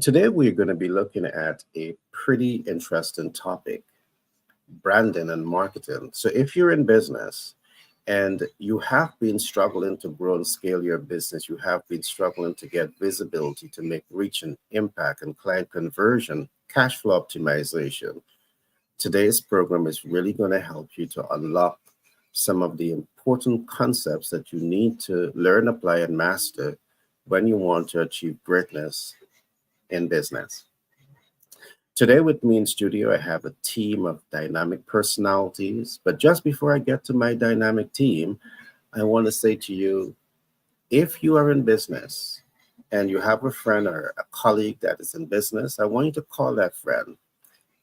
Today, we're going to be looking at a pretty interesting topic: branding and marketing. So, if you're in business and you have been struggling to grow and scale your business, you have been struggling to get visibility to make reach and impact and client conversion, cash flow optimization, today's program is really going to help you to unlock some of the important concepts that you need to learn, apply, and master when you want to achieve greatness in business. Today, with me in studio, I have a team of dynamic personalities. But just before I get to my dynamic team, I want to say to you, if you are in business and you have a friend or a colleague that is in business, I want you to call that friend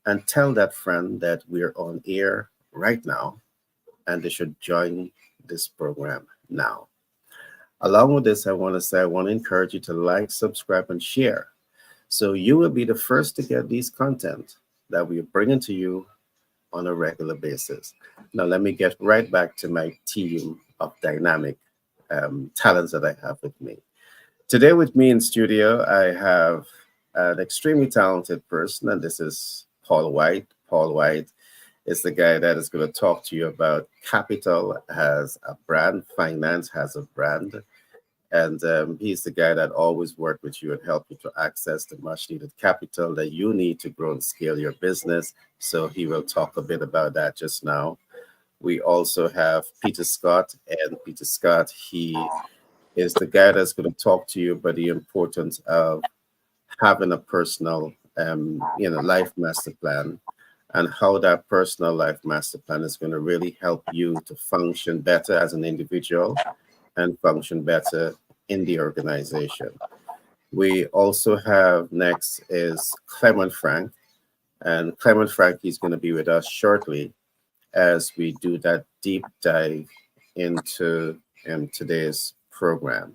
and tell that friend that we're on air right now and they should join this program now. Along with this, I want to say I want to encourage you to like, subscribe, and share. So you will be the first to get these content that we're bringing to you on a regular basis. Now, let me get right back to my team of dynamic talents that I have with me. Today, with me in studio, I have an extremely talented person, and this is Paul White. Paul White is the guy that is going to talk to you about capital has a brand, finance has a brand, and he's the guy that always worked with you and help you to access the much needed capital that you need to grow and scale your business. So he will talk a bit about that just now. We also have Peter Scott, and Peter Scott, he is the guy that's going to talk to you about the importance of having a personal, life master plan, and how that personal life master plan is going to really help you to function better as an individual and function better in the organization. We also have next is Clement Frank, and Clement Frank is going to be with us shortly as we do that deep dive into today's program.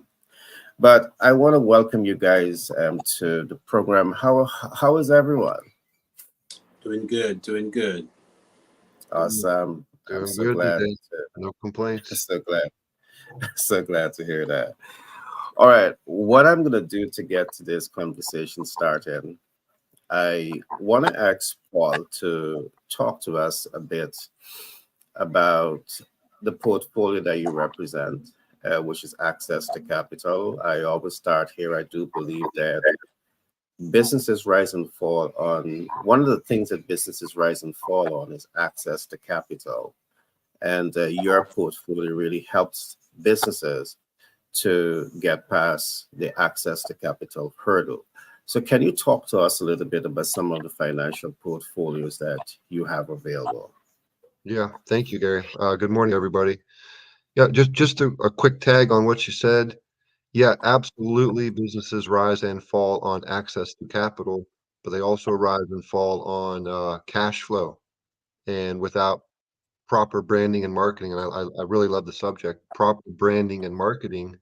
But I want to welcome you guys to the program. How is everyone? Doing good, doing good. Awesome. I'm Doing so good glad. today. No complaints. So glad. So glad to hear that. All right. What I'm going to do to get to this conversation started, I want to ask Paul to talk to us a bit about the portfolio that you represent, which is access to capital. I always start here. I do believe that businesses rise and fall on one of the things that businesses rise and fall on is access to capital. And your portfolio really helps businesses to get past the access to capital hurdle. So, can you talk to us a little bit about some of the financial portfolios that you have available? Yeah, thank you, Gary. Good morning, everybody. Yeah, just a quick tag on what you said. Yeah, absolutely. Businesses rise and fall on access to capital, but they also rise and fall on cash flow. And without proper branding and marketing, and I really love the subject, proper branding and marketing,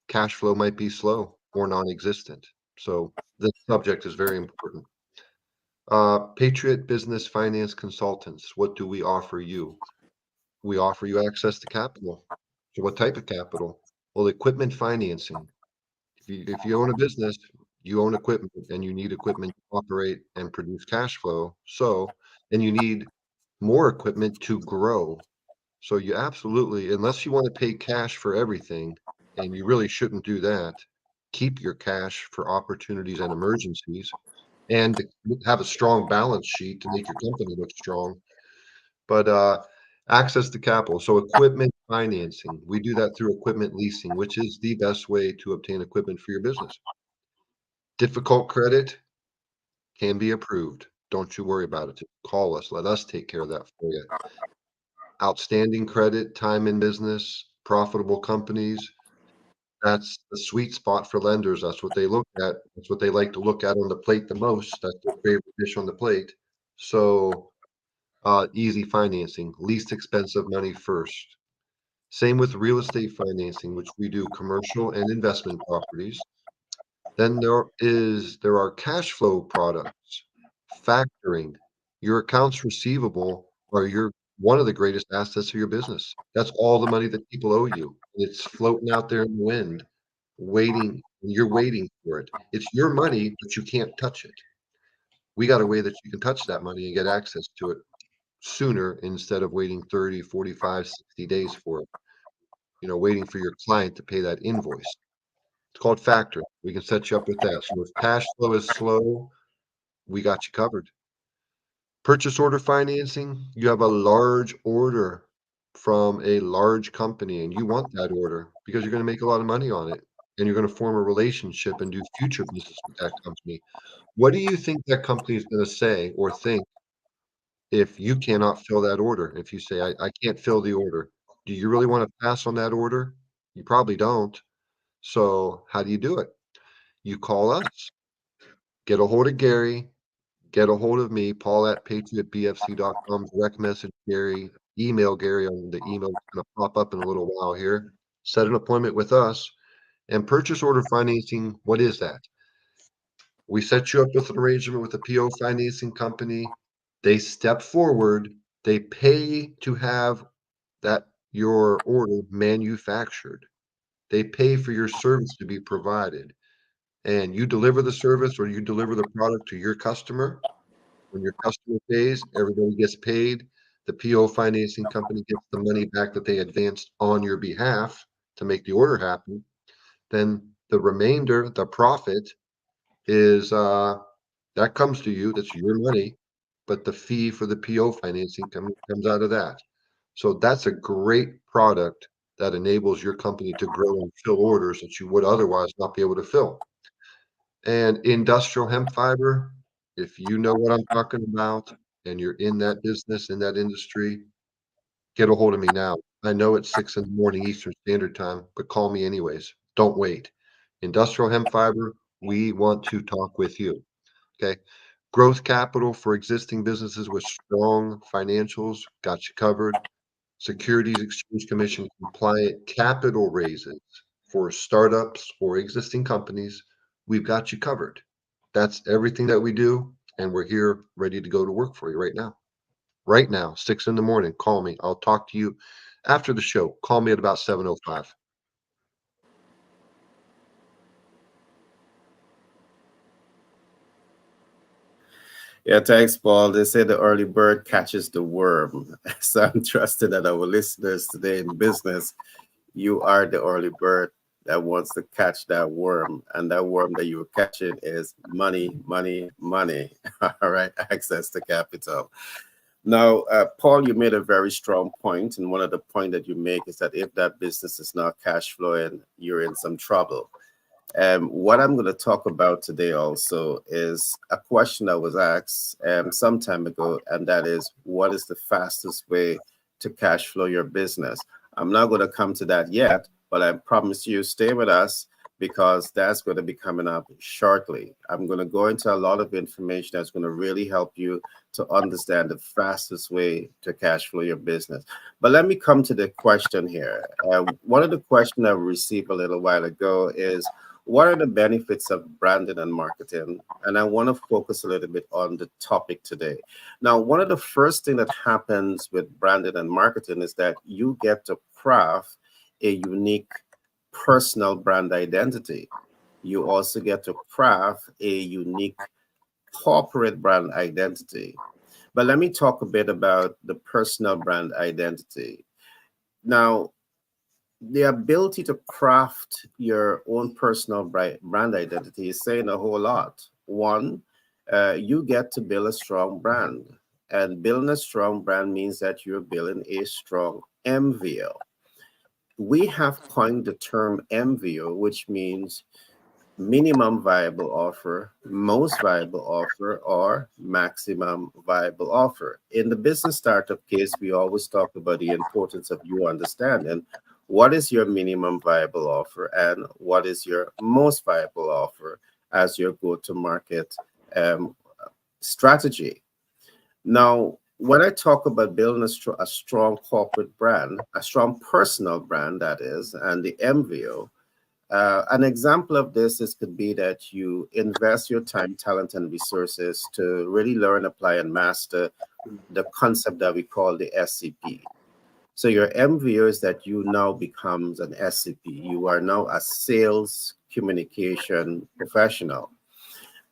cash flow might be slow or non-existent. So this subject is very important. Patriot Business Finance Consultants, what do we offer you? We offer you access to capital. So what type of capital? Well, equipment financing. If you own a business, you own equipment and you need equipment to operate and produce cash flow. So, and you need more equipment to grow. So you absolutely, unless you want to pay cash for everything, and you really shouldn't do that, keep your cash for opportunities and emergencies and have a strong balance sheet to make your company look strong. But access to capital, so equipment financing, we do that through equipment leasing, which is the best way to obtain equipment for your business. Difficult credit can be approved. Don't you worry about it. Just call us. Let us take care of that for you. Outstanding credit, time in business, profitable companies. That's the sweet spot for lenders. That's what they look at. That's what they like to look at on the plate the most. That's their favorite dish on the plate. So easy financing, least expensive money first. Same with real estate financing, which we do commercial and investment properties. Then there are cash flow products, factoring. Your accounts receivable are your one of the greatest assets of your business. That's all the money that people owe you. It's floating out there in the wind, waiting and you're waiting for it. It's your money, but you can't touch it. We got a way that you can touch that money and get access to it sooner instead of waiting 30, 45, 60 days for it. Waiting for your client to pay that invoice. It's called factoring. We can set you up with that. So if cash flow is slow, we got you covered. Purchase order financing, you have a large order from a large company and you want that order because you're going to make a lot of money on it and you're going to form a relationship and do future business with that company. What do you think that company is going to say or think if you cannot fill that order? If you say, I can't fill the order, do you really want to pass on that order? You probably don't. So how do you do it? You call us, get a hold of Gary, get a hold of me, Paul at patriotbfc.com, direct message Gary, email Gary on the email that's going to pop up in a little while here. Set an appointment with us. And purchase order financing, what is that? We set you up with an arrangement with a PO financing company. They step forward, they pay to have your order manufactured. They pay for your service to be provided. And you deliver the service or you deliver the product to your customer. When your customer pays, everybody gets paid. The PO financing company gets the money back that they advanced on your behalf to make the order happen. Then the remainder, the profit, is that comes to you. That's your money, but the fee for the PO financing comes out of that. So that's a great product that enables your company to grow and fill orders that you would otherwise not be able to fill. And industrial hemp fiber, if you know what I'm talking about and you're in that business, in that industry, get a hold of me now. I know it's 6 in the morning Eastern Standard Time, but call me anyways. Don't wait. Industrial hemp fiber, we want to talk with you. Okay. Growth capital for existing businesses with strong financials, got you covered. Securities Exchange Commission compliant capital raises for startups or existing companies, we've got you covered. That's everything that we do, and we're here ready to go to work for you right now. Right now, 6 in the morning, call me. I'll talk to you after the show. Call me at about 7:05. Yeah, thanks, Paul. They say the early bird catches the worm. So I'm trusting that our listeners today in business, you are the early bird that wants to catch that worm. And that worm that you are catching is money, money, money. All right, access to capital. Now, Paul, you made a very strong point, and one of the points that you make is that if that business is not cash flowing, you're in some trouble. What I'm going to talk about today also is a question that was asked some time ago, and that is, what is the fastest way to cash flow your business? I'm not going to come to that yet, but I promise you, stay with us because that's going to be coming up shortly. I'm going to go into a lot of information that's going to really help you to understand the fastest way to cash flow your business. But let me come to the question here. One of the questions I received a little while ago is, what are the benefits of branding and marketing? And I want to focus a little bit on the topic today. Now, one of the first things that happens with branding and marketing is that you get to craft a unique personal brand identity. You also get to craft a unique corporate brand identity. But let me talk a bit about the personal brand identity. Now, the ability to craft your own personal brand identity is saying a whole lot. One, you get to build a strong brand. And building a strong brand means that you're building a strong MVO. We have coined the term MVO, which means minimum viable offer, most viable offer, or maximum viable offer. In the business startup case, we always talk about the importance of you understanding what is your minimum viable offer and what is your most viable offer as your go-to-market strategy. Now, when I talk about building a strong corporate brand, a strong personal brand, that is, and the MVO, an example of this could be that you invest your time, talent, and resources to really learn, apply, and master the concept that we call the SCP. So your MVO is that you now becomes an SCP. You are now a sales communication professional.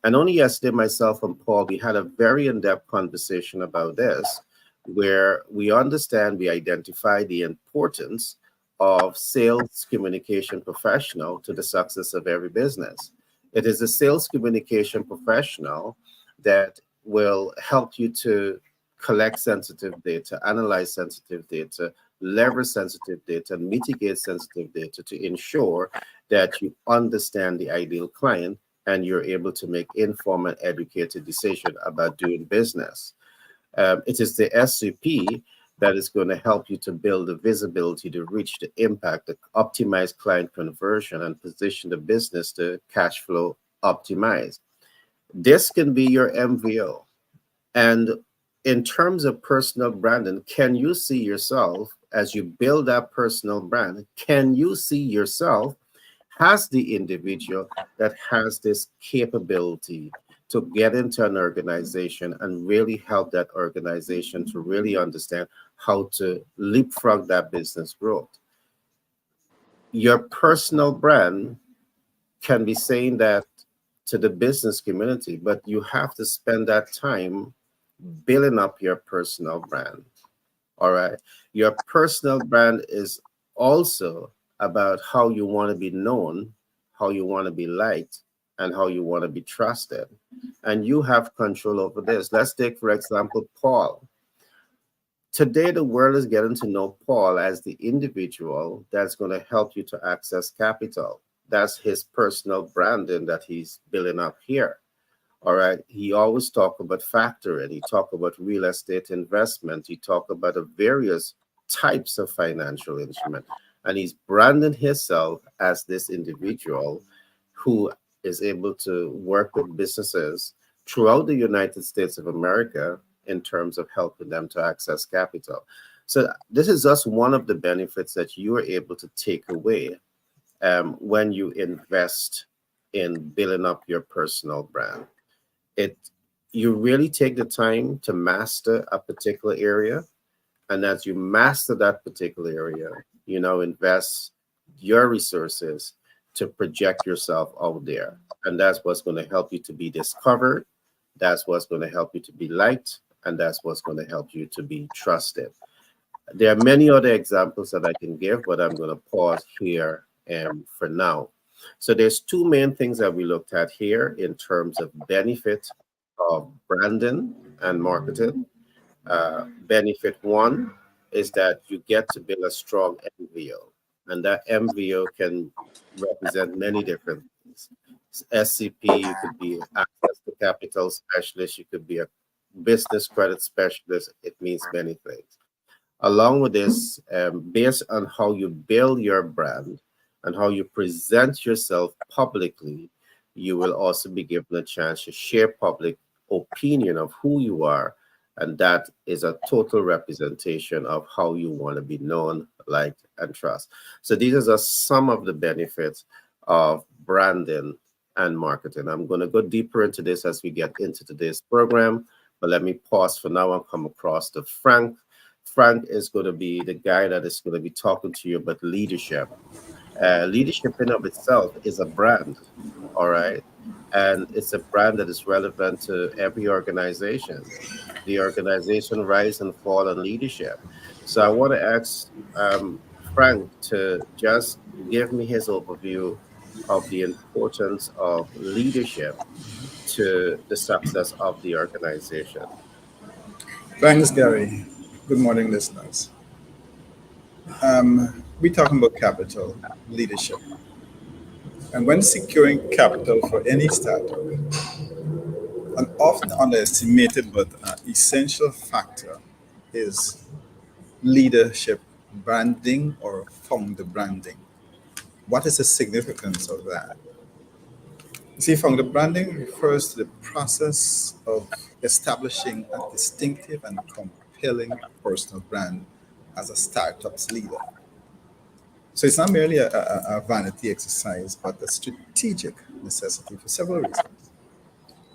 And only yesterday, myself and Paul, we had a very in-depth conversation about this, where we identify the importance of sales communication professional to the success of every business. It is a sales communication professional that will help you to collect sensitive data, analyze sensitive data, leverage sensitive data, mitigate sensitive data to ensure that you understand the ideal client and you're able to make informed and educated decision about doing business. It is the SCP that is going to help you to build the visibility, to reach the impact, to optimize client conversion, and position the business to cash flow optimize. This can be your MVO. And in terms of personal branding, can you see yourself as you build that personal brand? Can you see yourself as the individual that has this capability to get into an organization and really help that organization to really understand how to leapfrog that business growth? Your personal brand can be saying that to the business community, but you have to spend that time building up your personal brand. All right. Your personal brand is also about how you want to be known, how you want to be liked, and how you want to be trusted. And you have control over this. Let's take, for example, Paul. Today, the world is getting to know Paul as the individual that's going to help you to access capital. That's his personal branding that he's building up here. All right. He always talk about factoring. He talk about real estate investment. He talk about the various types of financial instrument. And he's branding himself as this individual who is able to work with businesses throughout the United States of America in terms of helping them to access capital. So this is just one of the benefits that you are able to take away when you invest in building up your personal brand. You really take the time to master a particular area, and as you master that particular area, you now invest your resources to project yourself out there, and that's what's going to help you to be discovered. That's what's going to help you to be liked, and that's what's going to help you to be trusted. There are many other examples that I can give, but I'm going to pause here for now. So there's two main things that we looked at here in terms of benefit of branding and marketing. Benefit one is that you get to build a strong MVO, and that MVO can represent many different things. SCP, you could be access to capital specialist, you could be a business credit specialist. It means many things. Along with this, based on how you build your brand and how you present yourself publicly, you will also be given a chance to share public opinion of who you are. And that is a total representation of how you want to be known, liked, and trust. So these are just some of the benefits of branding and marketing. I'm going to go deeper into this as we get into today's program, but let me pause for now and come across to Frank. Frank is going to be the guy that is going to be talking to you about leadership. Leadership in of itself is a brand, all right? And it's a brand that is relevant to every organization. The organization rise and fall on leadership. So I want to ask Frank to just give me his overview of the importance of leadership to the success of the organization. Thanks, Gary. Good morning, listeners. We're talking about capital leadership. And when securing capital for any startup, an often underestimated but essential factor is leadership branding or founder branding. What is the significance of that? You see, founder branding refers to the process of establishing a distinctive and compelling personal brand as a startup's leader. So it's not merely a vanity exercise, but a strategic necessity for several reasons.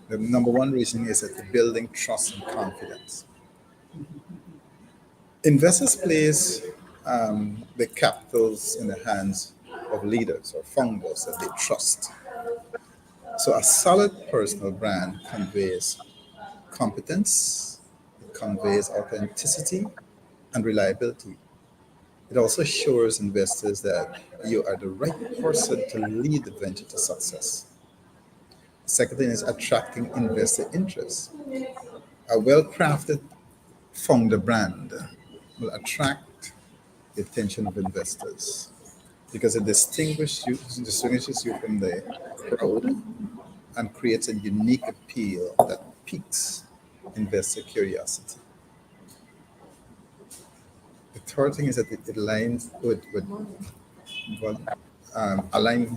The number one reason is that building trust and confidence. Investors place the capitals in the hands of leaders or founders that they trust. So a solid personal brand conveys competence, it conveys authenticity and reliability. It also assures investors that you are the right person to lead the venture to success. The second thing is attracting investor interest. A well crafted founder brand will attract the attention of investors because it distinguishes you from the crowd and creates a unique appeal that piques investor curiosity. The third thing is that it aligns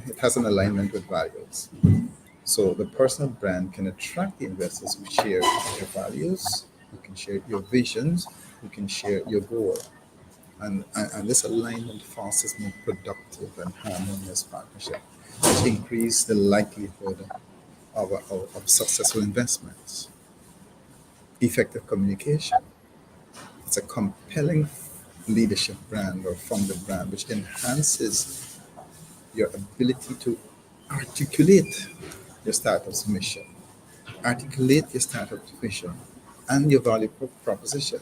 it has an alignment with values. So the personal brand can attract the investors who share your values, who can share your visions, who can share your goal. And this alignment fosters more productive and harmonious partnership, which increase the likelihood of successful investments. Effective communication. It's a compelling leadership brand or founder brand, which enhances your ability to articulate your startup's mission, articulate your startup's vision, and your value proposition.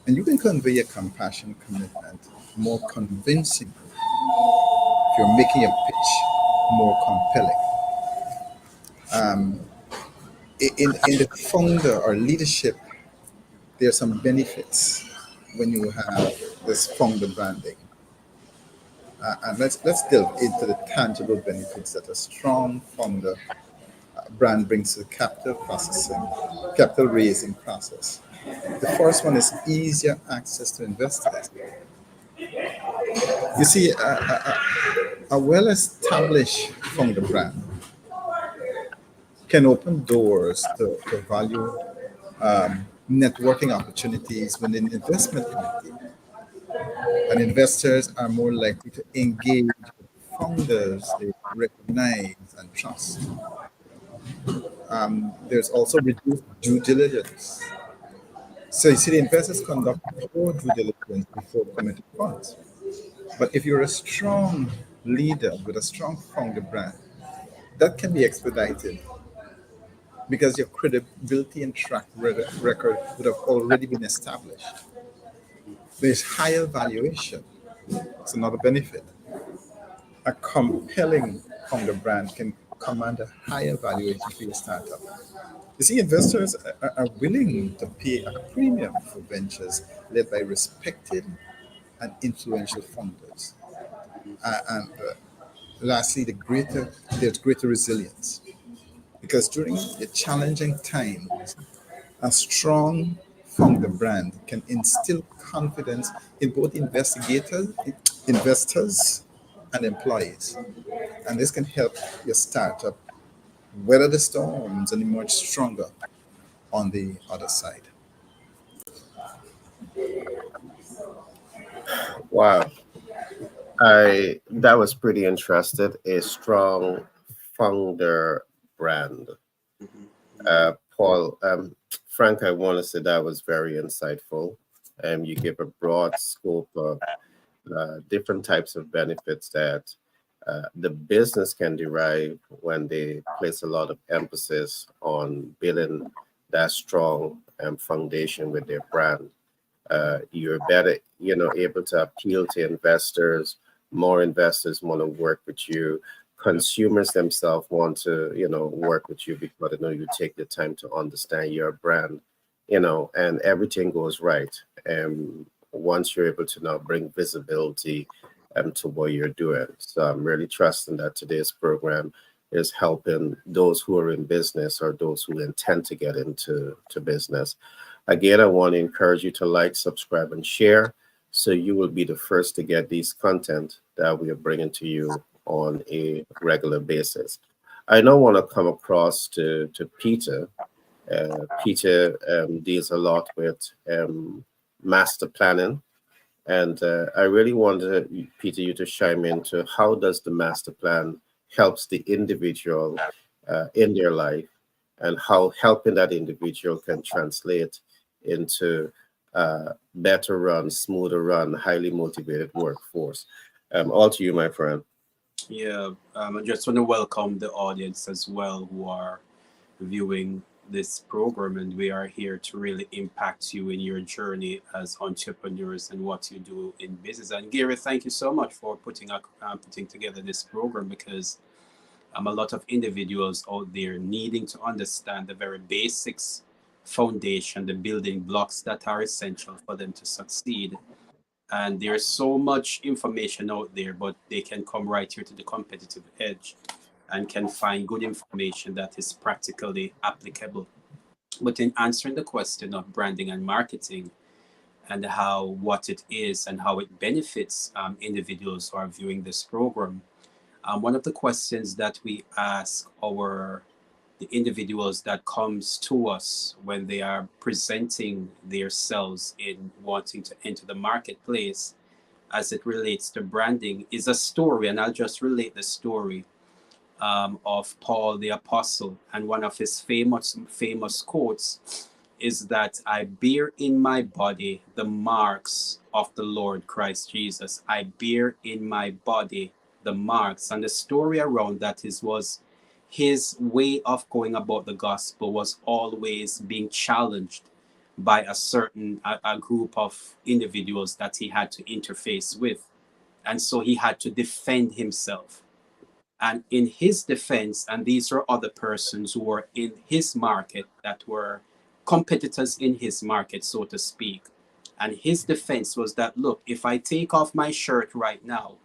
And you can convey your compassion commitment more convincingly if you're making your pitch more compelling. In the founder or leadership, there are some benefits when you have this founder branding. And let's delve into the tangible benefits that a strong founder brand brings to the capital raising process. The first one is easier access to investors. You see, a well-established founder brand can open doors to value networking opportunities within the investment community. And investors are more likely to engage with founders they recognize and trust. There's also reduced due diligence. So you see, the investors conduct poor due diligence before committing funds. But if you're a strong leader with a strong founder brand, that can be expedited because your credibility and track record would have already been established. There's higher valuation. It's another benefit. A compelling founder brand can command a higher valuation for your startup. You see, investors are willing to pay a premium for ventures led by respected and influential founders. And lastly, there's greater resilience because during the challenging times, a strong founder brand can instill confidence in both investors, and employees, and this can help your startup weather the storms and emerge stronger on the other side. Wow. I That was pretty interesting. A strong founder brand. Paul, Frank, I want to say that was very insightful. You gave a broad scope of different types of benefits that the business can derive when they place a lot of emphasis on building that strong foundation with their brand. You're better, able to appeal to investors. More investors want to work with you. Consumers themselves want to, work with you because they know you take the time to understand your brand, and everything goes right. And once you're able to now bring visibility to what you're doing. So I'm really trusting that today's program is helping those who are in business or those who intend to get into business. Again, I want to encourage you to like, subscribe, and share so you will be the first to get these content that we are bringing to you on a regular basis. I now want to come across to Peter. Peter deals a lot with master planning. And I really wanted, Peter, you to chime into how does the master plan helps the individual in their life and how helping that individual can translate into better run, smoother run, highly motivated workforce. All to you, my friend. Yeah, I just want to welcome the audience as well who are viewing this program, and we are here to really impact you in your journey as entrepreneurs and what you do in business. And Gary, thank you so much for putting together this program, because a lot of individuals out there needing to understand the very basics, foundation, the building blocks that are essential for them to succeed. And there's so much information out there, but they can come right here to the competitive edge and can find good information that is practically applicable. But in answering the question of branding and marketing, and how what it is and how it benefits individuals who are viewing this program, one of the questions that we ask the individuals that comes to us when they are presenting themselves in wanting to enter the marketplace as it relates to branding is a story. And I'll just relate the story of Paul the Apostle. And one of his famous quotes is that I bear in my body the marks of the Lord Christ Jesus. I bear in my body the marks. And the story around that was his way of going about the gospel was always being challenged by a group of individuals that he had to interface with. And so he had to defend himself. And in his defense, and these were other persons who were in his market that were competitors in his market, so to speak. And his defense was that, look, if I take off my shirt right now,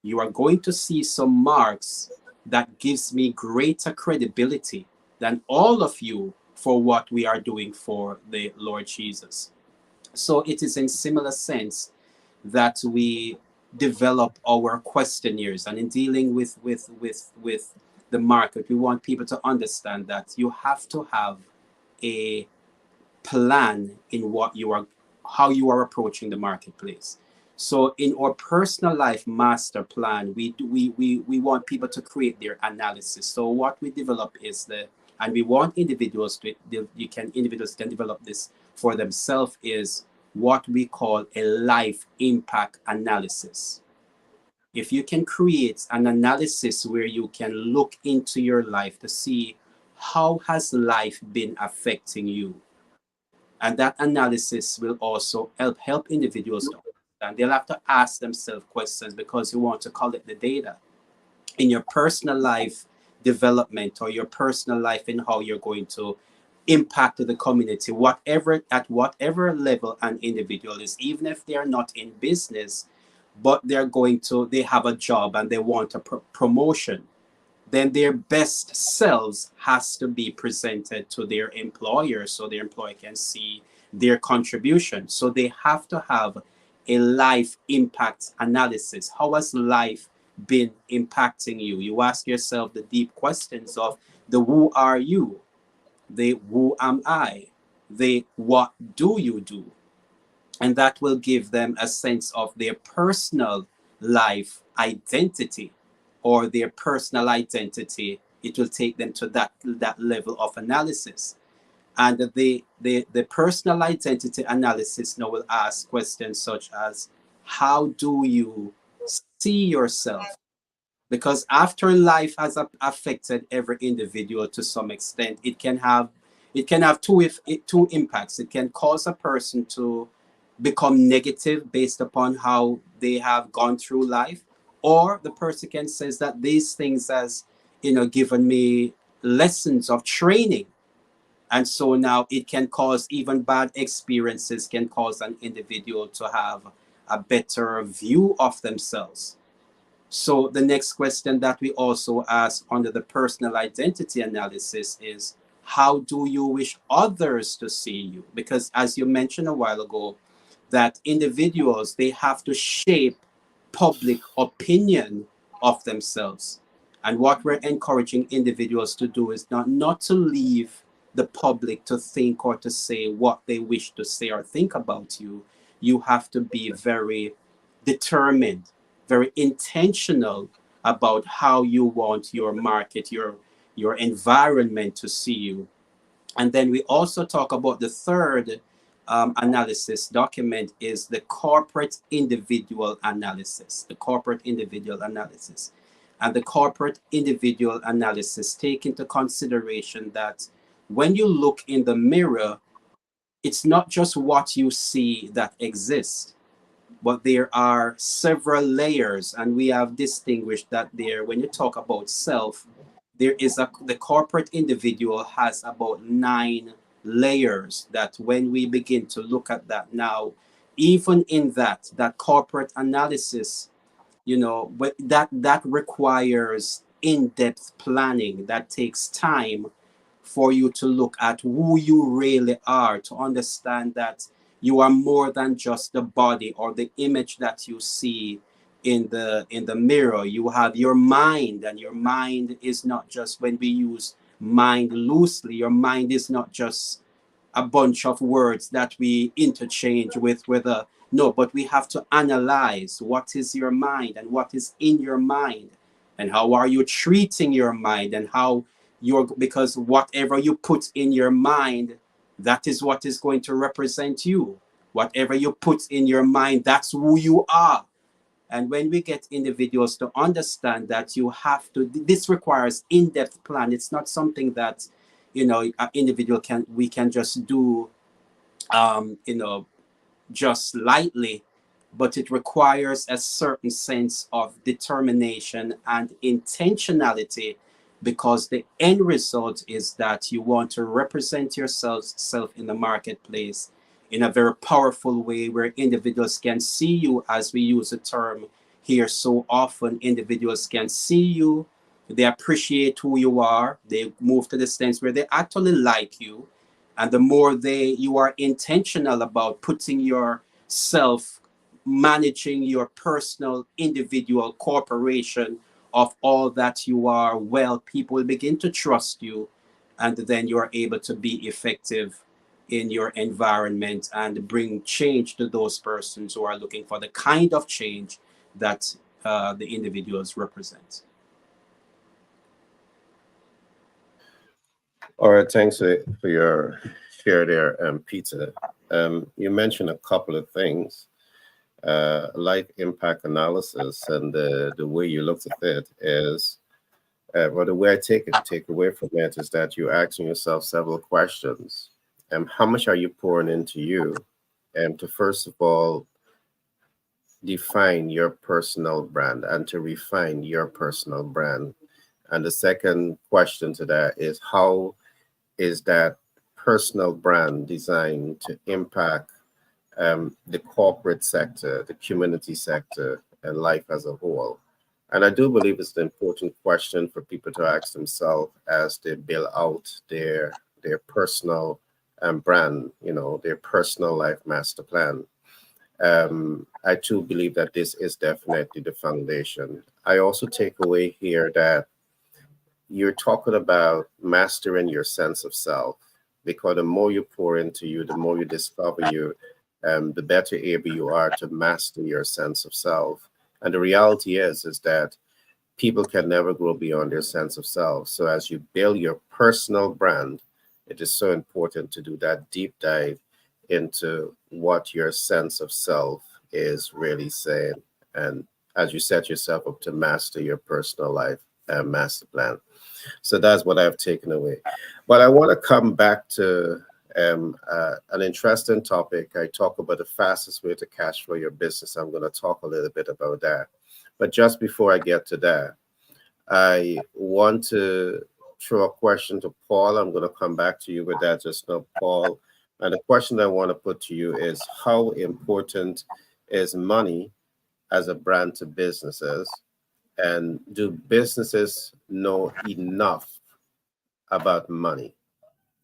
you are going to see some marks that gives me greater credibility than all of you for what we are doing for the Lord Jesus. So it is in similar sense that we develop our questionnaires, and in dealing with the market, we want people to understand that you have to have a plan in how you are approaching the marketplace. So in our personal life master plan, we want people to create their analysis. So what we develop is and we want individuals individuals can develop this for themselves, is what we call a life impact analysis. If you can create an analysis where you can look into your life to see how has life been affecting you, and that analysis will also help individuals to understand. They'll have to ask themselves questions because you want to collect the data in your personal life development, or your personal life in how you're going to impact the community, at whatever level an individual is, even if they are not in business, but they have a job and they want a promotion, then their best selves has to be presented to their employer so their employer can see their contribution. So they have to have a life impact analysis. How has life been impacting you? You ask yourself the deep questions of the who are you, the who am I, the what do you do? And that will give them a sense of their personal life identity, or their personal identity. It will take them to that level of analysis. And the personal identity analysis now will ask questions such as, how do you see yourself? Because after life has affected every individual to some extent, it can have two impacts. It can cause a person to become negative based upon how they have gone through life, or the person can says that these things has given me lessons of training. And so now it can cause, even bad experiences can cause an individual to have a better view of themselves. So the next question that we also ask under the personal identity analysis is, how do you wish others to see you? Because as you mentioned a while ago, that individuals, they have to shape public opinion of themselves. And what we're encouraging individuals to do is not to leave the public to think or to say what they wish to say or think about you. You have to be very determined, very intentional about how you want your market, your environment to see you. And then we also talk about the third analysis document is the corporate individual analysis. The corporate individual analysis. And the corporate individual analysis take into consideration that when you look in the mirror, it's not just what you see that exists, but there are several layers, and we have distinguished that there. When you talk about self, there is the corporate individual has about 9 layers. That when we begin to look at that now, even in that corporate analysis, but that requires in-depth planning. That takes time for you to look at who you really are, to understand that you are more than just the body or the image that you see in the mirror. You have your mind, and your mind is not just, when we use mind loosely, your mind is not just a bunch of words that we interchange with a no, but we have to analyze what is your mind and what is in your mind, and how are you treating your mind, and how because whatever you put in your mind, that is what is going to represent you. Whatever you put in your mind, that's who you are. And when we get individuals to understand that, you have to, this requires in-depth plan. It's not something that, an individual we can just do, just lightly, but it requires a certain sense of determination and intentionality, because the end result is that you want to represent yourself in the marketplace in a very powerful way, where individuals can see you. As we use the term here so often, individuals can see you, they appreciate who you are, they move to the sense where they actually like you. And the more you are intentional about putting yourself, managing your personal individual corporation of all that you are, well, people will begin to trust you, and then you are able to be effective in your environment and bring change to those persons who are looking for the kind of change that the individuals represent. All right, thanks for your share there, Peter. You mentioned a couple of things, like impact analysis, and the way you looked at it is, well, the way I take away from it is that you're asking yourself several questions. How much are you pouring into you? And to first of all, define your personal brand and to refine your personal brand. And the second question to that is, how is that personal brand designed to impact the corporate sector, the community sector, and life as a whole? And I do believe it's an important question for people to ask themselves as they build out their personal brand, their personal life master plan. I too believe that this is definitely the foundation. I also take away here that you're talking about mastering your sense of self, because the more you pour into you, the more you discover you, the better able you are to master your sense of self. And the reality is that people can never grow beyond their sense of self. So as you build your personal brand, it is so important to do that deep dive into what your sense of self is really saying. And as you set yourself up to master your personal life master plan. So that's what I've taken away. But I want to come back to an interesting topic. I talk about the fastest way to cash flow your business. I'm going to talk a little bit about that. But just before I get to that, I want to throw a question to Paul. I'm going to come back to you with that just now, Paul. And the question I want to put to you is, how important is money as a brand to businesses? And do businesses know enough about money?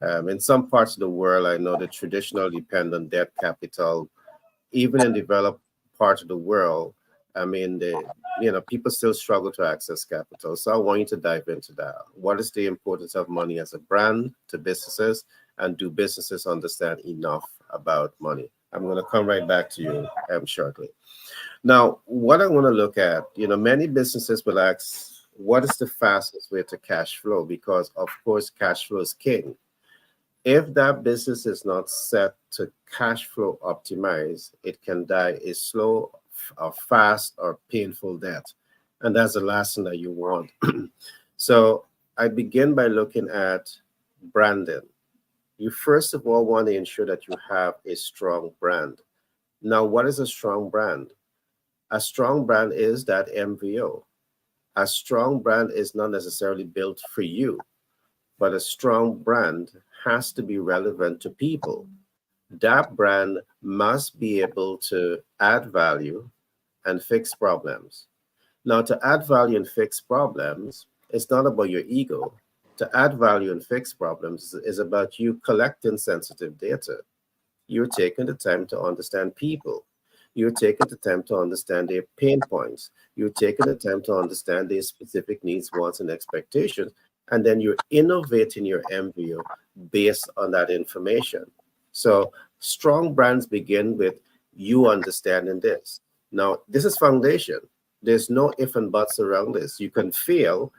In some parts of the world, I know the traditional depend on debt capital. Even in developed parts of the world, I mean, people still struggle to access capital. So I want you to dive into that. What is the importance of money as a brand to businesses? And do businesses understand enough about money? I'm going to come right back to you shortly. Now, what I want to look at, many businesses will ask, what is the fastest way to cash flow? Because, of course, cash flow is king. If that business is not set to cash flow optimize, it can die a slow or fast or painful death. And that's the last thing that you want. So I begin by looking at branding. You first of all want to ensure that you have a strong brand. Now, what is a strong brand? A strong brand is that MVO. A strong brand is not necessarily built for you, but a strong brand has to be relevant to people. That brand must be able to add value and fix problems. Now, to add value and fix problems, it's not about your ego. To add value and fix problems is about you collecting sensitive data. You're taking the time to understand people. You're taking the time to understand their pain points. You're taking the time to understand their specific needs, wants, and expectations. And then you're innovating your MVO based on that information. So strong brands begin with you understanding this. Now, this is foundation. There's no if and buts around this. You can fail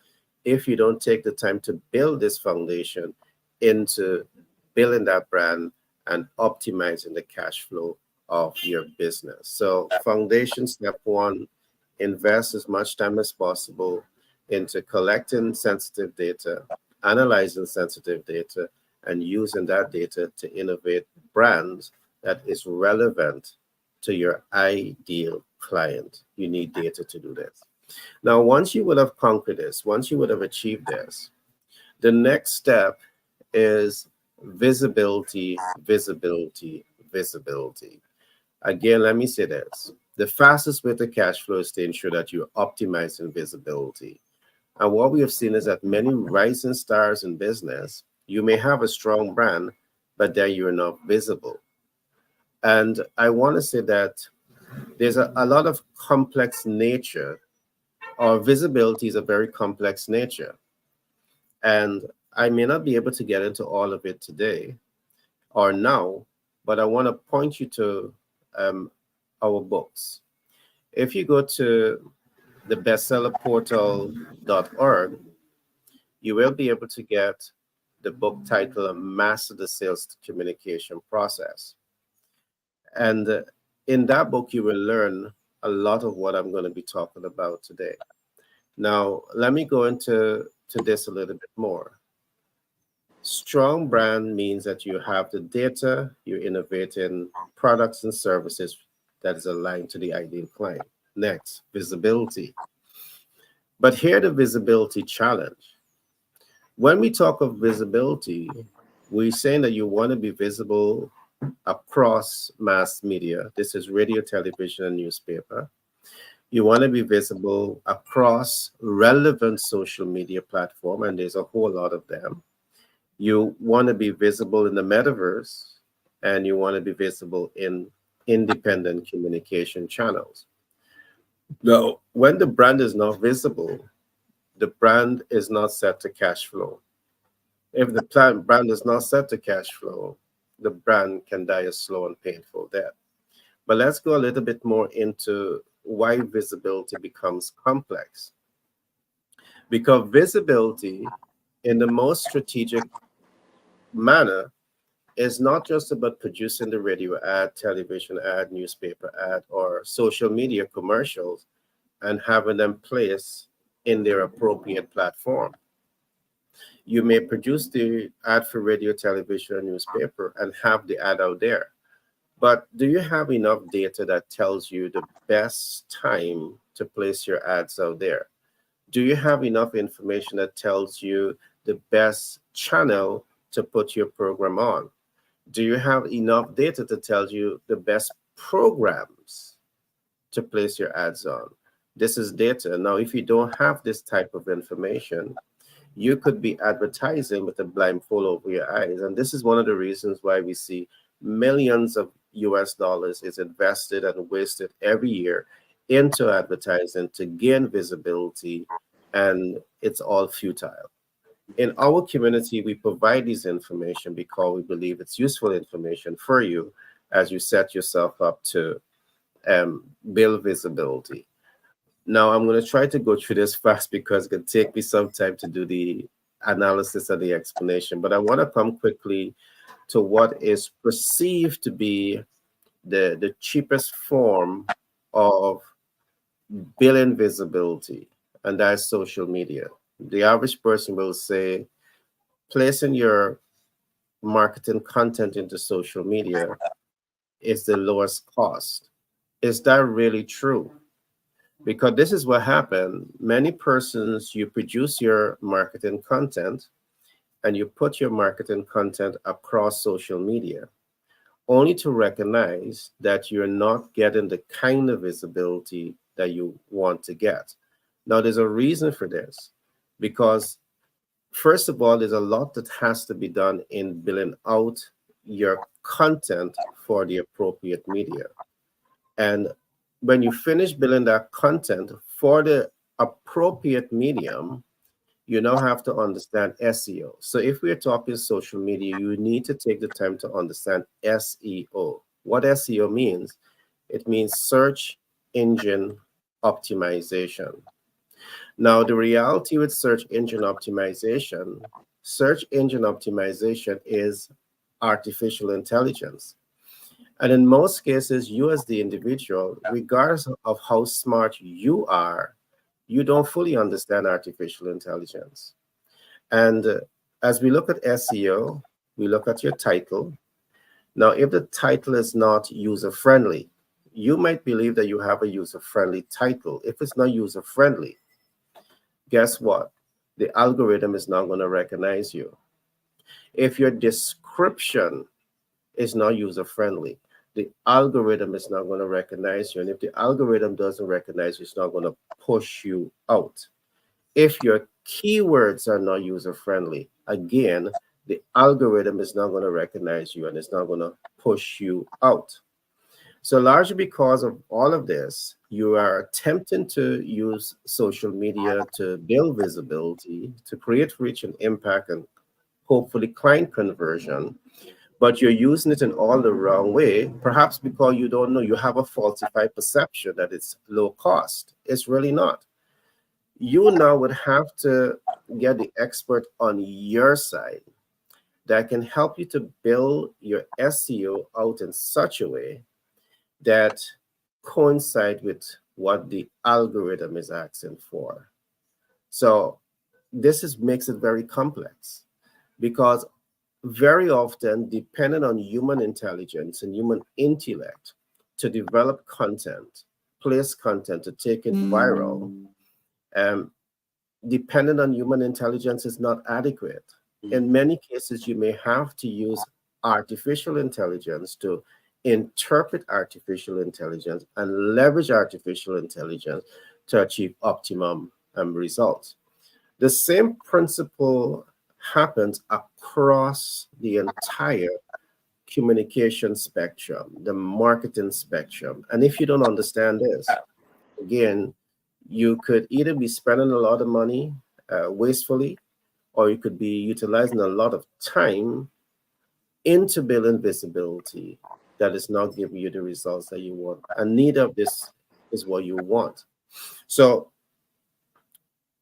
if you don't take the time to build this foundation into building that brand and optimizing the cash flow of your business. So foundation step one, invest as much time as possible into collecting sensitive data, analyzing sensitive data, and using that data to innovate brands that is relevant to your ideal client. You need data to do this. Now, once you would have conquered this, once you would have achieved this, the next step is visibility, visibility, visibility. Again, let me say this. The fastest way to cash flow is to ensure that you're optimizing visibility. And what we have seen is that many rising stars in business, you may have a strong brand, but then you're not visible. And I want to say that there's a lot of complex nature, or visibility is a very complex nature. And I may not be able to get into all of it today or now, but I want to point you to our books. If you go to the bestsellerportal.org, you will be able to get the book titled Master the Sales Communication Process. And in that book, you will learn a lot of what I'm going to be talking about today. Now, let me go into this a little bit more. Strong brand means that you have the data, you're innovating products and services that is aligned to the ideal client. Next, visibility. But here the visibility challenge. When we talk of visibility, we're saying that you want to be visible across mass media. This is radio, television, and newspaper. You want to be visible across relevant social media platform, and there's a whole lot of them. You want to be visible in the metaverse, and you want to be visible in independent communication channels. Now, when the brand is not visible, the brand is not set to cash flow. If the brand is not set to cash flow, the brand can die a slow and painful death. But let's go a little bit more into why visibility becomes complex. Because visibility in the most strategic manner is not just about producing the radio ad, television ad, newspaper ad, or social media commercials and having them placed in their appropriate platform. You may produce the ad for radio, television, and newspaper and have the ad out there. But do you have enough data that tells you the best time to place your ads out there? Do you have enough information that tells you the best channel to put your program on? Do you have enough data to tell you the best programs to place your ads on? This is data. Now, if you don't have this type of information, you could be advertising with a blindfold over your eyes. And this is one of the reasons why we see millions of US dollars is invested and wasted every year into advertising to gain visibility, and it's all futile. In our community, we provide this information because we believe it's useful information for you as you set yourself up to build visibility. Now, I'm going to try to go through this fast because it's going to take me some time to do the analysis and the explanation, but I want to come quickly to what is perceived to be the cheapest form of building visibility. and that's social media. The average person will say, placing your marketing content into social media is the lowest cost. Is that really true? Because this is what happened. Many persons, you produce your marketing content and you put your marketing content across social media, only to recognize that you're not getting the kind of visibility that you want to get. Now, there's a reason for this, because first of all, there's a lot that has to be done in billing out your content for the appropriate media. And when you finish building that content for the appropriate medium, you now have to understand SEO. So if we're talking social media, you need to take the time to understand SEO. What SEO means? It means search engine optimization. Now, the reality with search engine optimization is artificial intelligence. And in most cases, you as the individual, regardless of how smart you are, you don't fully understand artificial intelligence. And as we look at SEO, we look at your title. Now, if the title is not user-friendly, you might believe that you have a user-friendly title. If it's not user-friendly, guess what? The algorithm is not going to recognize you. If your description is not user-friendly, the algorithm is not going to recognize you. And if the algorithm doesn't recognize you, it's not going to push you out. If your keywords are not user-friendly, again, the algorithm is not going to recognize you and it's not going to push you out. So largely because of all of this, you are attempting to use social media to build visibility, to create reach and impact, and hopefully client conversion, but you're using it in all the wrong way, perhaps because you don't know, you have a falsified perception that it's low cost. It's really not. You now would have to get the expert on your side that can help you to build your SEO out in such a way that coincide with what the algorithm is asking for. So this makes it very complex, because very often, depending on human intelligence and human intellect to develop content, place content, to take it viral, depending on human intelligence is not adequate. In many cases, you may have to use artificial intelligence to interpret artificial intelligence and leverage artificial intelligence to achieve optimum results. The same principle happens across the entire communication spectrum, the marketing spectrum. And if you don't understand this, again, you could either be spending a lot of money wastefully, or you could be utilizing a lot of time into building visibility that is not giving you the results that you want. And neither of this is what you want. So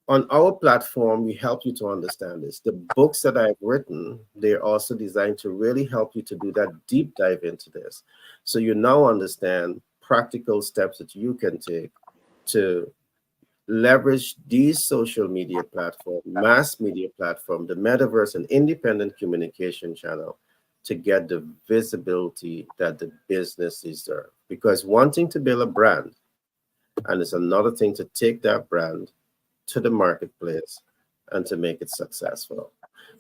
on our platform, we help you to understand this. The books that I've written, they're also designed to really help you to do that deep dive into this. So you now understand practical steps that you can take to leverage these social media platform, mass media platform, the metaverse, and independent communication channel to get the visibility that the business deserves. Because one thing to build a brand, and it's another thing to take that brand to the marketplace and to make it successful.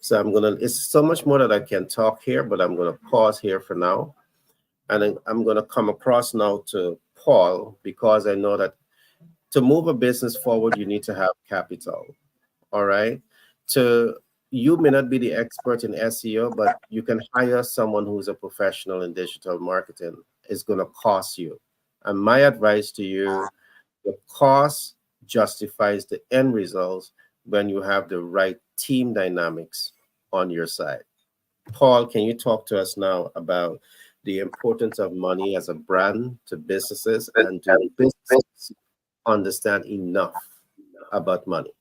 So it's so much more that I can talk here, but I'm gonna pause here for now. And I'm gonna come across now to Paul, because I know that to move a business forward, you need to have capital, all right? You may not be the expert in SEO, but you can hire someone who's a professional in digital marketing. It's gonna cost you. And my advice to you, the cost justifies the end results when you have the right team dynamics on your side. Paul, can you talk to us now about the importance of money as a brand to businesses, and do businesses understand enough about money?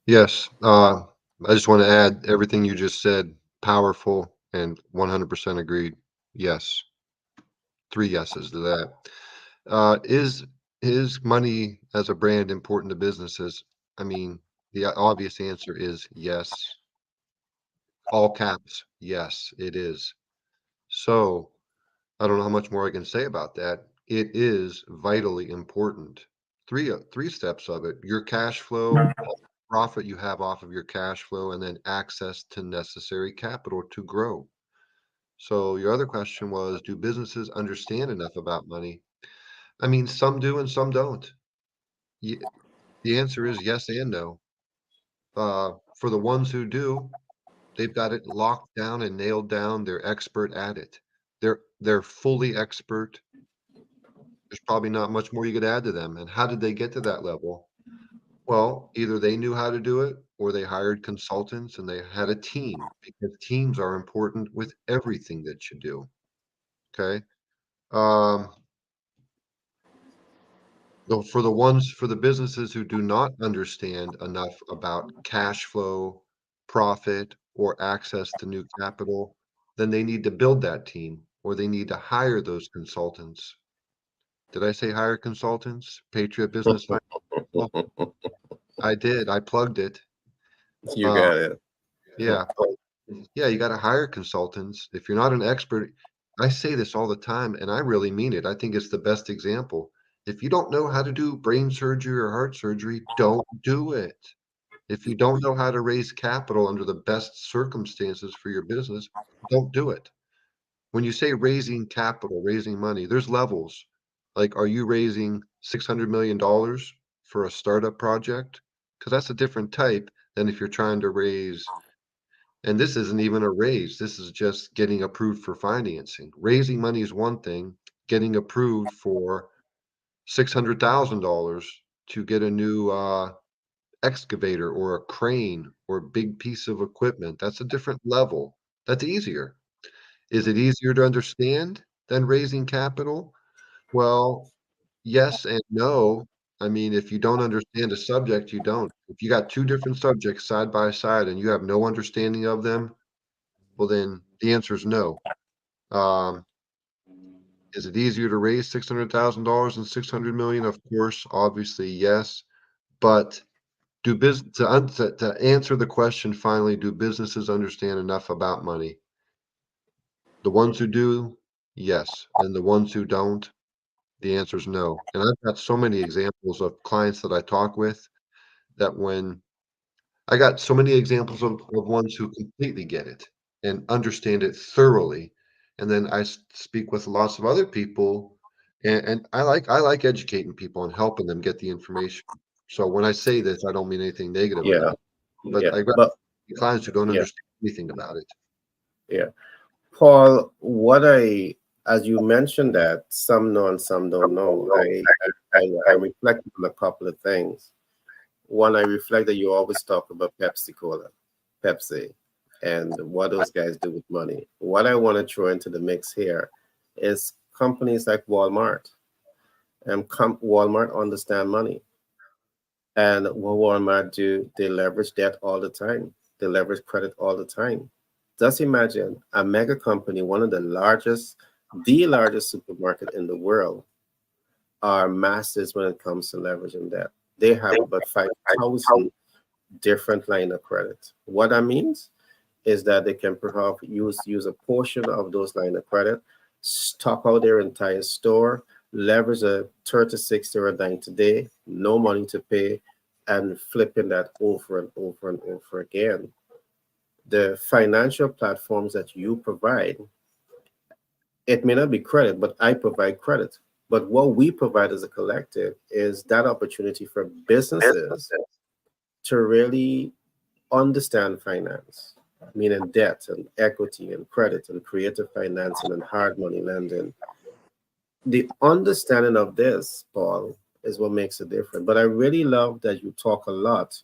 Yes. I just want to add everything you just said. Powerful and 100% agreed. Yes. 3 yeses to that. Is Is money as a brand important to businesses? I mean, the obvious answer is yes. All caps, yes, it is. So I don't know how much more I can say about that. It is vitally important. Three steps of it: your cash flow, profit you have off of your cash flow, and then access to necessary capital to grow. So your other question was, do businesses understand enough about money? I mean, some do and some don't. Ye- The answer is yes and no. For the ones who do, they've got it locked down and nailed down. They're expert at it. They're fully expert. There's probably not much more you could add to them. And how did they get to that level? Well, either they knew how to do it or they hired consultants and they had a team, because teams are important with everything that you do. Okay. Um, for the businesses who do not understand enough about cash flow, profit, or access to new capital, then they need to build that team or they need to hire those consultants. Did I say hire consultants? Patriot Business Finance? I did. I plugged it. You Uh, got it. yeah. Yeah, you gotta hire consultants. If you're not an expert, I say this all the time, and I really mean it. I think it's the best example. If you don't know how to do brain surgery or heart surgery, don't do it. If you don't know how to raise capital under the best circumstances for your business, don't do it. When you say raising capital, raising money, there's levels. Like, are you raising $600 million for a startup project? Because that's a different type than if you're trying to raise, and this isn't even a raise. This is just getting approved for financing. Raising money is one thing. Getting approved for $600,000 to get a new excavator or a crane or a big piece of equipment, that's a different level. That's easier. Is it easier to understand than raising capital? Well, yes and no. I mean, if you don't understand a subject, you don't. If you got two different subjects side by side and you have no understanding of them, well, then the answer is no. Um, is it easier to raise $600,000 than 600 million? Of course, obviously, yes. But to answer the question finally, do businesses understand enough about money? The ones who do, yes, and the ones who don't, the answer is no. And I've got so many examples of clients that I talk with that when I got so many examples of ones who completely get it and understand it thoroughly. And then speak with lots of other people, and I like educating people and helping them get the information. So when I say this, I don't mean anything negative Yeah, about it, but yeah. I got But clients who don't yeah, understand anything about it. yeah. Paul, as you mentioned that some know and some don't know, I reflected on a couple of things. One, I reflect that you always talk about Pepsi Cola, Pepsi, and what those guys do with money. What I want to throw into the mix here is companies like Walmart. And Walmart understand money. And what Walmart do, they leverage debt all the time. They leverage credit all the time. Just imagine a mega company, one of the largest supermarket in the world, are masters when it comes to leveraging debt. They have about 5,000 different line of credit. What that means is that they can perhaps use a portion of those line of credit, stock out their entire store, leverage a 30, 60, or a 90 day, no money to pay, and flipping that over and over and over again. The financial platforms that you provide, it may not be credit, but I provide credit. But what we provide as a collective is that opportunity for businesses to really understand finance, meaning debt and equity and credit and creative financing and hard money lending. The understanding of this, Paul, is what makes it different. But I really love that you talk a lot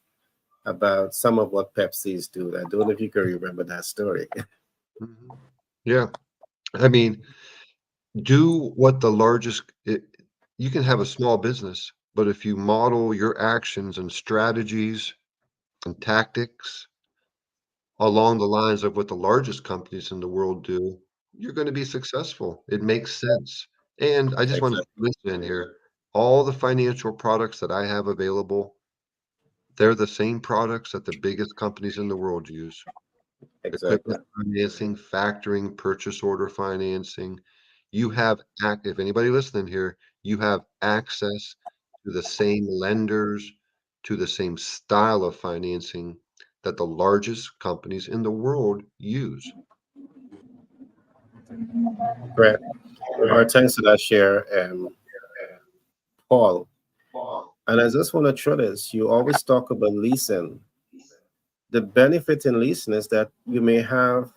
about some of what Pepsi's do. I don't know if you can remember that story. Mhm. Yeah, I mean, do what the you can have a small business, but if you model your actions and strategies and tactics along the lines of what the largest companies in the world do, you're going to be successful. It makes sense. And I just want to Exactly. listen in here. all the financial products that I have available, they're the same products that the biggest companies in the world use. Exactly. Equipment financing, factoring, purchase order financing. You have, if anybody listening here, you have access to the same lenders, to the same style of financing that the largest companies in the world use. Great. All right, thanks for that share, Paul. And I just want to throw this. You always talk about leasing. The benefit in leasing is that you may have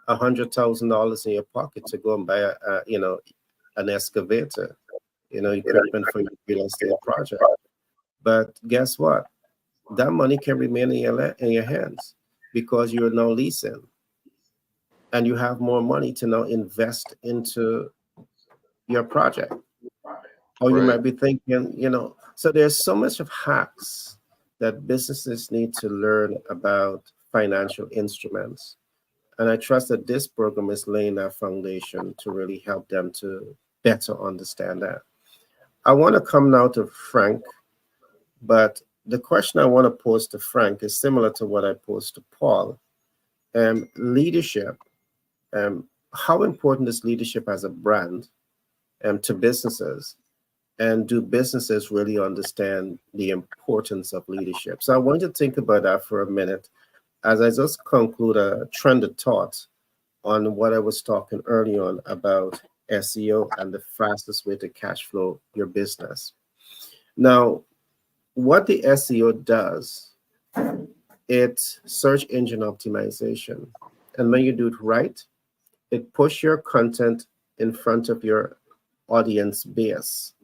$100,000 in your pocket to go and buy an excavator, equipment for your real estate project. But guess what? That money can remain in your hands because you're now leasing, and you have more money to now invest into your project. Or you Right. might be thinking, so there's so much of hacks that businesses need to learn about financial instruments. And I trust that this program is laying that foundation to really help them to better understand that. I want to come now to Frank, but the question I want to pose to Frank is similar to what I posed to Paul. Leadership. How important is leadership as a brand to businesses? And do businesses really understand the importance of leadership? So I want you to think about that for a minute as I just conclude a trend of thought on what I was talking early on about SEO and the fastest way to cash flow your business. Now, what the SEO does, it's search engine optimization. And when you do it right, it pushes your content in front of your audience base.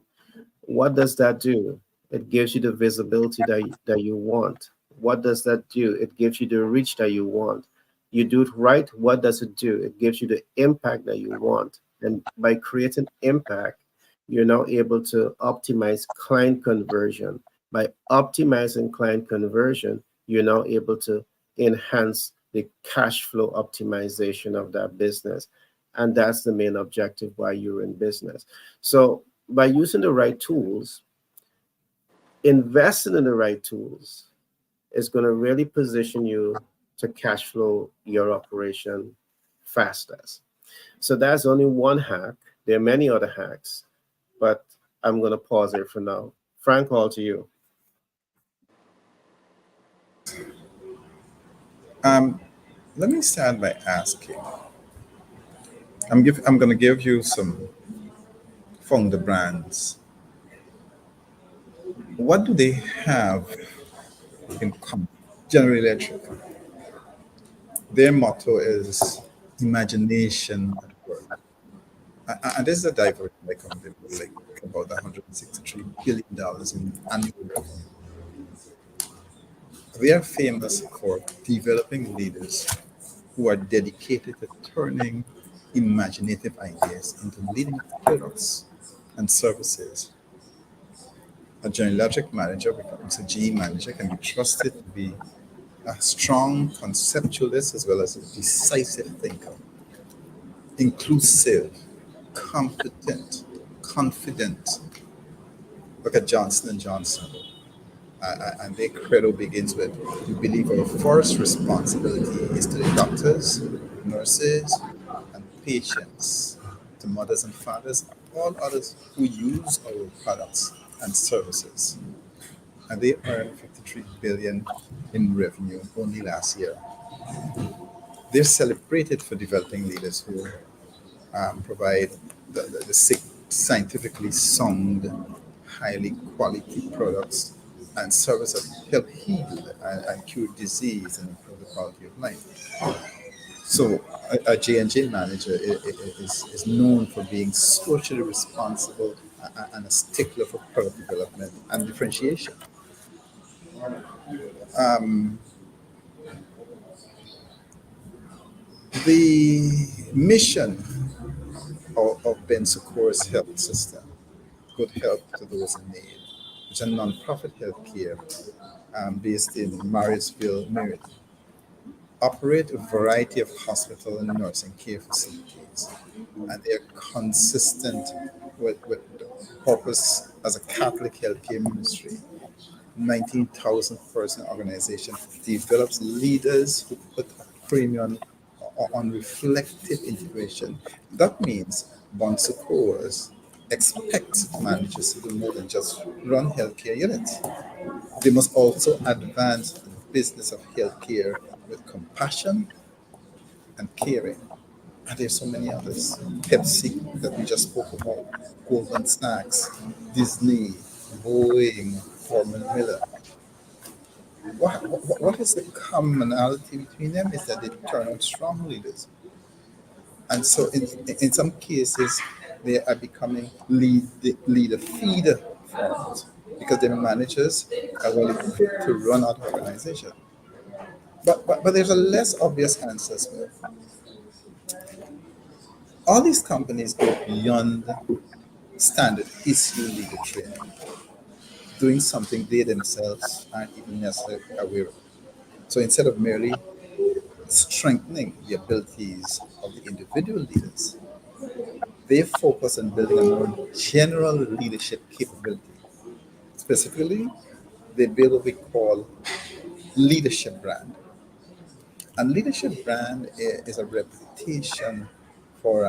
What does that do? It gives you the visibility that you want. What does that do? It gives you the reach that you want. You do it right, what does it do? It gives you the impact that you want. And by creating impact, you're now able to optimize client conversion. By optimizing client conversion, you're now able to enhance the cash flow optimization of that business. And that's the main objective why you're in business. So by using the right tools, investing in the right tools is going to really position you to cash flow your operation fastest. So that's only one hack. There are many other hacks, but I'm going to pause here for now. Frank, all to you. Let me start by asking. I'm going to give you some founder brands. What do they have in common? General Electric. Their motto is imagination at work. And this is a diversion by company like about $163 billion in annual revenue. They are famous for developing leaders who are dedicated to turning imaginative ideas into leading products and services. A General Electric manager becomes a GE manager can be trusted to be a strong conceptualist as well as a decisive thinker, inclusive, competent, confident. Look at Johnson and Johnson, and their credo begins with: "We believe our first responsibility is to the doctors, nurses, and patients, to mothers and fathers, all others who use our products and services." And they earned $53 billion in revenue only last year. They're celebrated for developing leaders who provide the scientifically sound, highly quality products and services that help heal and cure disease and improve the quality of life. So a J&J manager is known for being socially responsible and a stickler for product development and differentiation. The mission of Ben Secours Health System, Good Health to Those in Need, which is a nonprofit healthcare based in Marysville, Maryland, operate a variety of hospital and nursing care facilities, and they are consistent with purpose as a Catholic healthcare ministry, 19,000 person organization, develops leaders who put a premium on reflective integration. That means Bon Secours expects managers to do more than just run healthcare units. They must also advance the business of healthcare with compassion and caring. And there's so many others. Pepsi that we just spoke about, Goldman Sachs, Disney, Boeing, Formula Miller. What is the commonality between them is that they turn out strong leaders. And so in some cases, they are becoming leader feeder firms because their managers are well equipped to run out organization. But there's a less obvious answer as well. All these companies go beyond standard issue leader training, doing something they themselves aren't even necessarily aware of. So instead of merely strengthening the abilities of the individual leaders, they focus on building a more general leadership capability. Specifically, they build what we call leadership brand. And leadership brand is a reputation for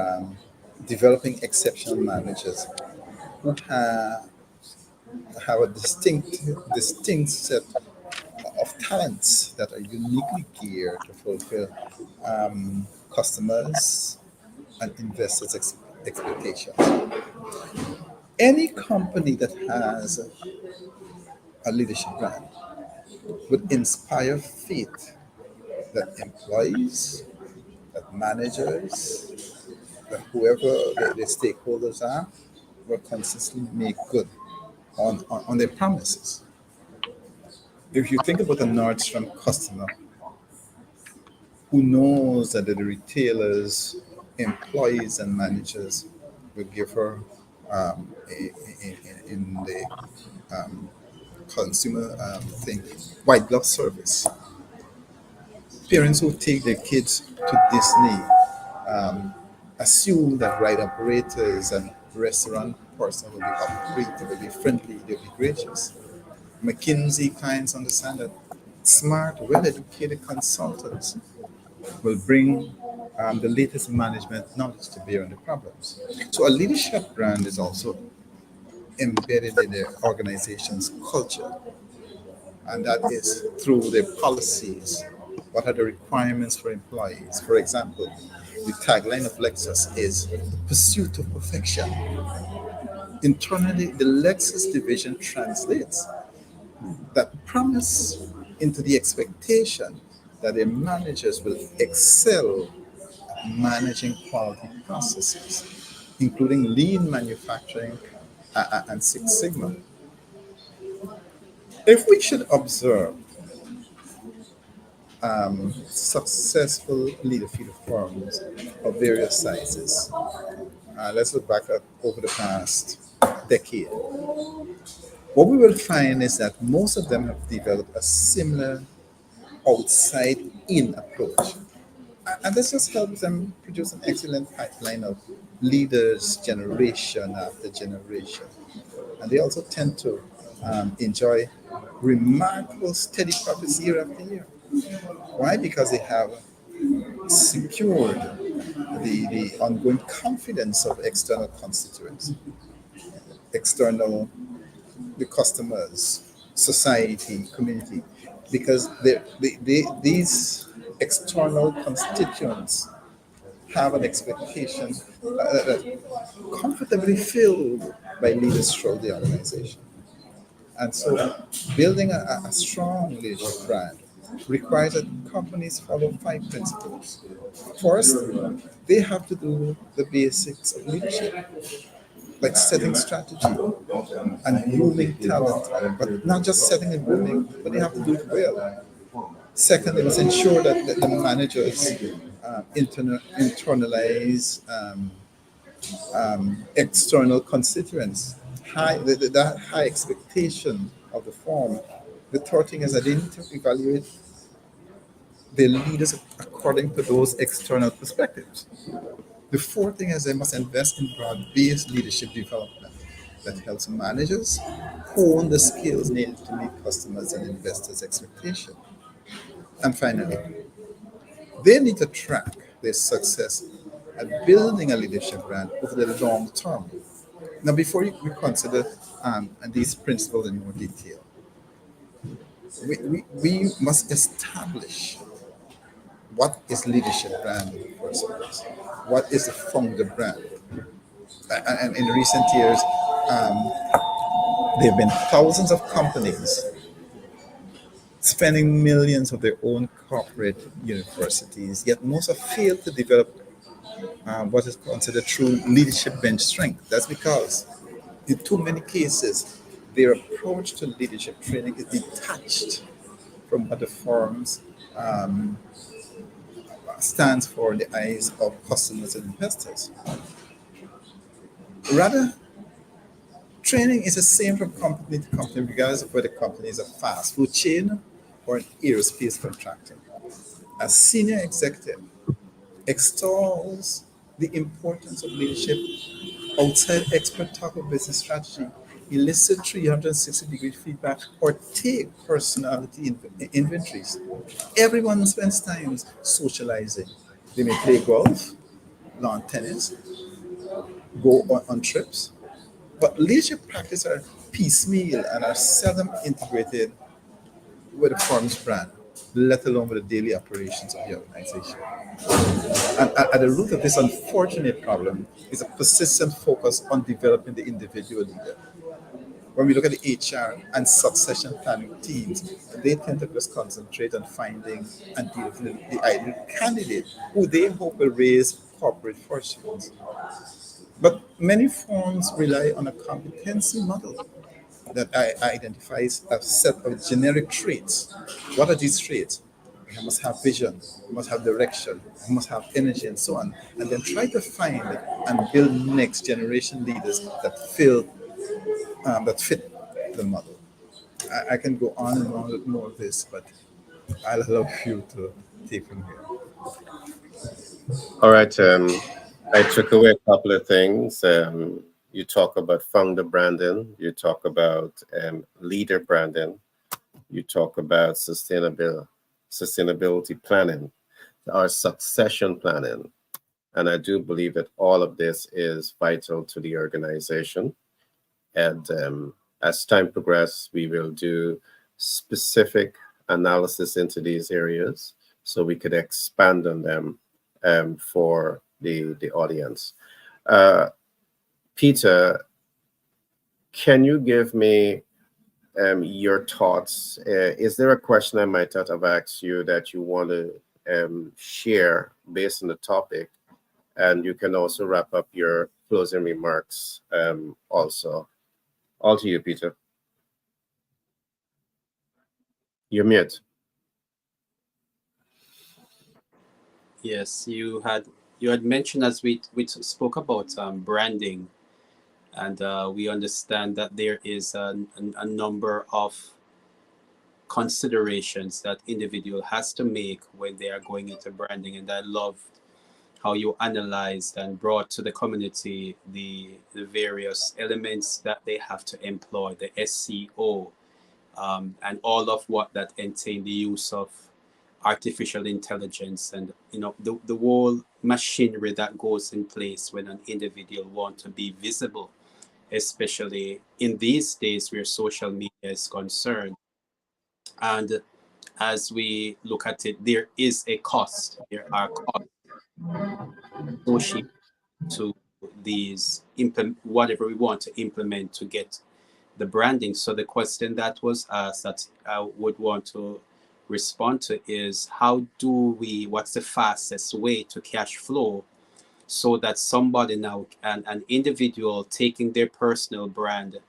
developing exceptional managers who have a distinct set of talents that are uniquely geared to fulfill customers and investors' expectations. Any company that has a leadership brand would inspire faith that employees, that managers, that whoever the stakeholders are, will consistently make good on their promises. If you think about a Nordstrom customer who knows that the retailers, employees, and managers will give her in the consumer thing, white glove service. Parents who take their kids to Disney assume that ride operators and restaurant personnel will be upbeat, they will be friendly, they'll be gracious. McKinsey clients understand that smart, well-educated consultants will bring the latest management knowledge to bear on the problems. So a leadership brand is also embedded in the organization's culture, and that is through their policies. What are the requirements for employees? For example, the tagline of Lexus is the pursuit of perfection. Internally, the Lexus division translates that promise into the expectation that their managers will excel at managing quality processes, including lean manufacturing and Six Sigma. If we should observe successful leadership firms of various sizes, let's look back at over the past decade. What we will find is that most of them have developed a similar outside-in approach. And this just helps them produce an excellent pipeline of leaders generation after generation. And they also tend to enjoy remarkable steady profits year after year. Why? Because they have secured the ongoing confidence of external constituents, the customers, society, community, because these external constituents have an expectation that comfortably filled by leaders throughout the organization. And so building a strong leadership brand requires that companies follow 5 principles. First, they have to do the basics of leadership, like setting strategy and grooming talent, but not just setting and grooming, but they have to do it well. Second, they must ensure that the managers internalize external constituents, that high expectation of the firm. The third thing is that they need to evaluate their leaders according to those external perspectives. The fourth thing is they must invest in broad-based leadership development. that helps managers hone the skills needed to meet customers and investors' expectations. And finally, they need to track their success at building a leadership brand over the long term. Now, before we consider these principles in more detail, we must establish what is leadership brand in the first place. What is the founder brand? And in recent years, there have been thousands of companies spending millions of their own corporate universities, yet most have failed to develop what is considered true leadership bench strength. That's because, in too many cases, their approach to leadership training is detached from what the firms stands for in the eyes of customers and investors. Rather, training is the same from company to company, regardless of whether the company is a fast food chain or an aerospace contractor. A senior executive extols the importance of leadership outside expert talk of business strategy, elicit 360-degree feedback, or take personality inventories. Everyone spends time socializing. They may play golf, lawn tennis, go on trips, but leadership practices are piecemeal and are seldom integrated with a firm's brand, let alone with the daily operations of the organization. And at the root of this unfortunate problem is a persistent focus on developing the individual leader. When we look at the HR and succession planning teams, they tend to just concentrate on finding and deal with the ideal candidate who they hope will raise corporate fortunes. But many firms rely on a competency model that identifies a set of generic traits. What are these traits? You must have vision, you must have direction, you must have energy, and so on. And then try to find and build next generation leaders that fit the model. I can go on and on with more of this, but I'll allow you to take from here. All right. I took away a couple of things. You talk about founder branding. You talk about leader branding. You talk about sustainability planning, or succession planning. And I do believe that all of this is vital to the organization. And as time progresses, we will do specific analysis into these areas so we could expand on them for the audience. Peter, can you give me your thoughts? Is there a question I might not have asked you that you want to share based on the topic? And you can also wrap up your closing remarks also. All to you, Peter. You're mute. Yes, you had mentioned, as we spoke about branding, and we understand that there is a number of considerations that individual has to make when they are going into branding. And I love how you analyzed and brought to the community the various elements that they have to employ, the SEO, and all of what that entail, the use of artificial intelligence, and the whole machinery that goes in place when an individual wants to be visible, especially in these days where social media is concerned. And as we look at it, there is a cost. There are costs associated to these whatever we want to implement to get the branding. So the question that was asked that I would want to respond to is, what's the fastest way to cash flow so that somebody now, an individual taking their personal brand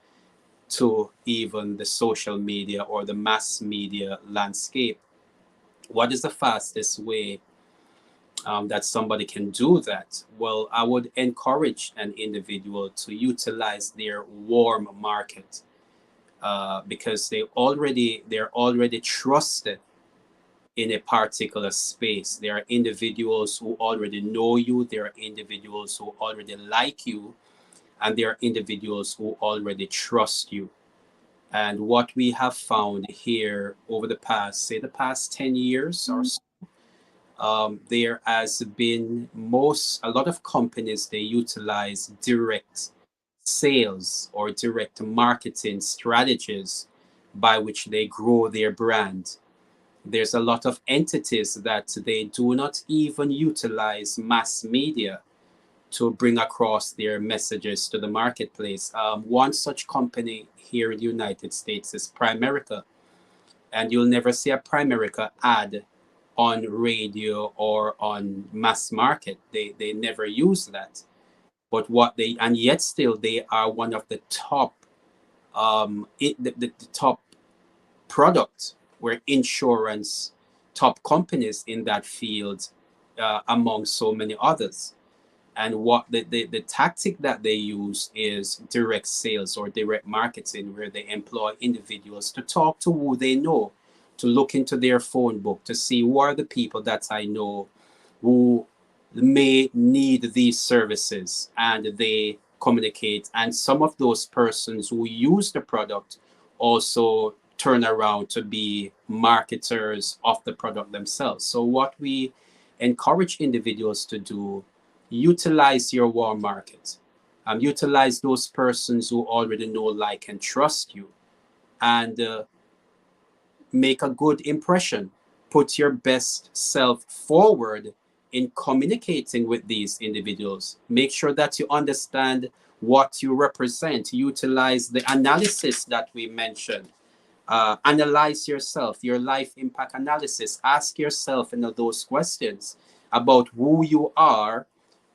to even the social media or the mass media landscape, what is the fastest way that somebody can do that? Well, I would encourage an individual to utilize their warm market because they're already trusted in a particular space. There are individuals who already know you. There are individuals who already like you. and there are individuals who already trust you. And what we have found here over the past, say, the past 10 years or so, there has been a lot of companies, they utilize direct sales or direct marketing strategies by which they grow their brand. There's a lot of entities that they do not even utilize mass media to bring across their messages to the marketplace. One such company here in the United States is Primerica, and you'll never see a Primerica ad on radio or on mass market. They never use that. But and yet still they are one of the top, the top product where insurance top companies in that field, among so many others. And what the tactic that they use is direct sales or direct marketing, where they employ individuals to talk to who they know, to look into their phone book, to see who are the people that I know who may need these services, and they communicate. And some of those persons who use the product also turn around to be marketers of the product themselves. So what we encourage individuals to do, utilize your warm market, utilize those persons who already know, like, and trust you, and make a good impression. Put your best self forward in communicating with these individuals. Make sure that you understand what you represent. Utilize the analysis that we mentioned. Analyze yourself, your life impact analysis. Ask yourself, those questions about who you are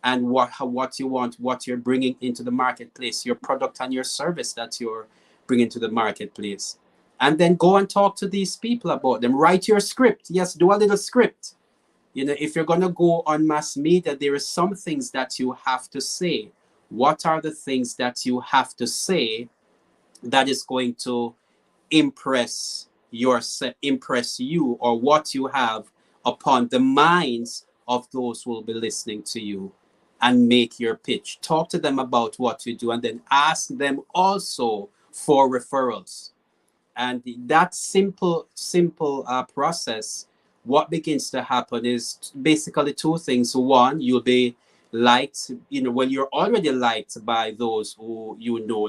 and what you want, what you're bringing into the marketplace, your product and your service that you're bringing to the marketplace. And then go and talk to these people about them. Write your script. Yes, do a little script. If you're going to go on mass media, there are some things that you have to say. What are the things that you have to say that is going to impress you, or what you have upon the minds of those who will be listening to you, and make your pitch. Talk to them about what you do, and then ask them also for referrals. And that simple process, what begins to happen is basically two things. One, you'll be liked, when you're already liked by those who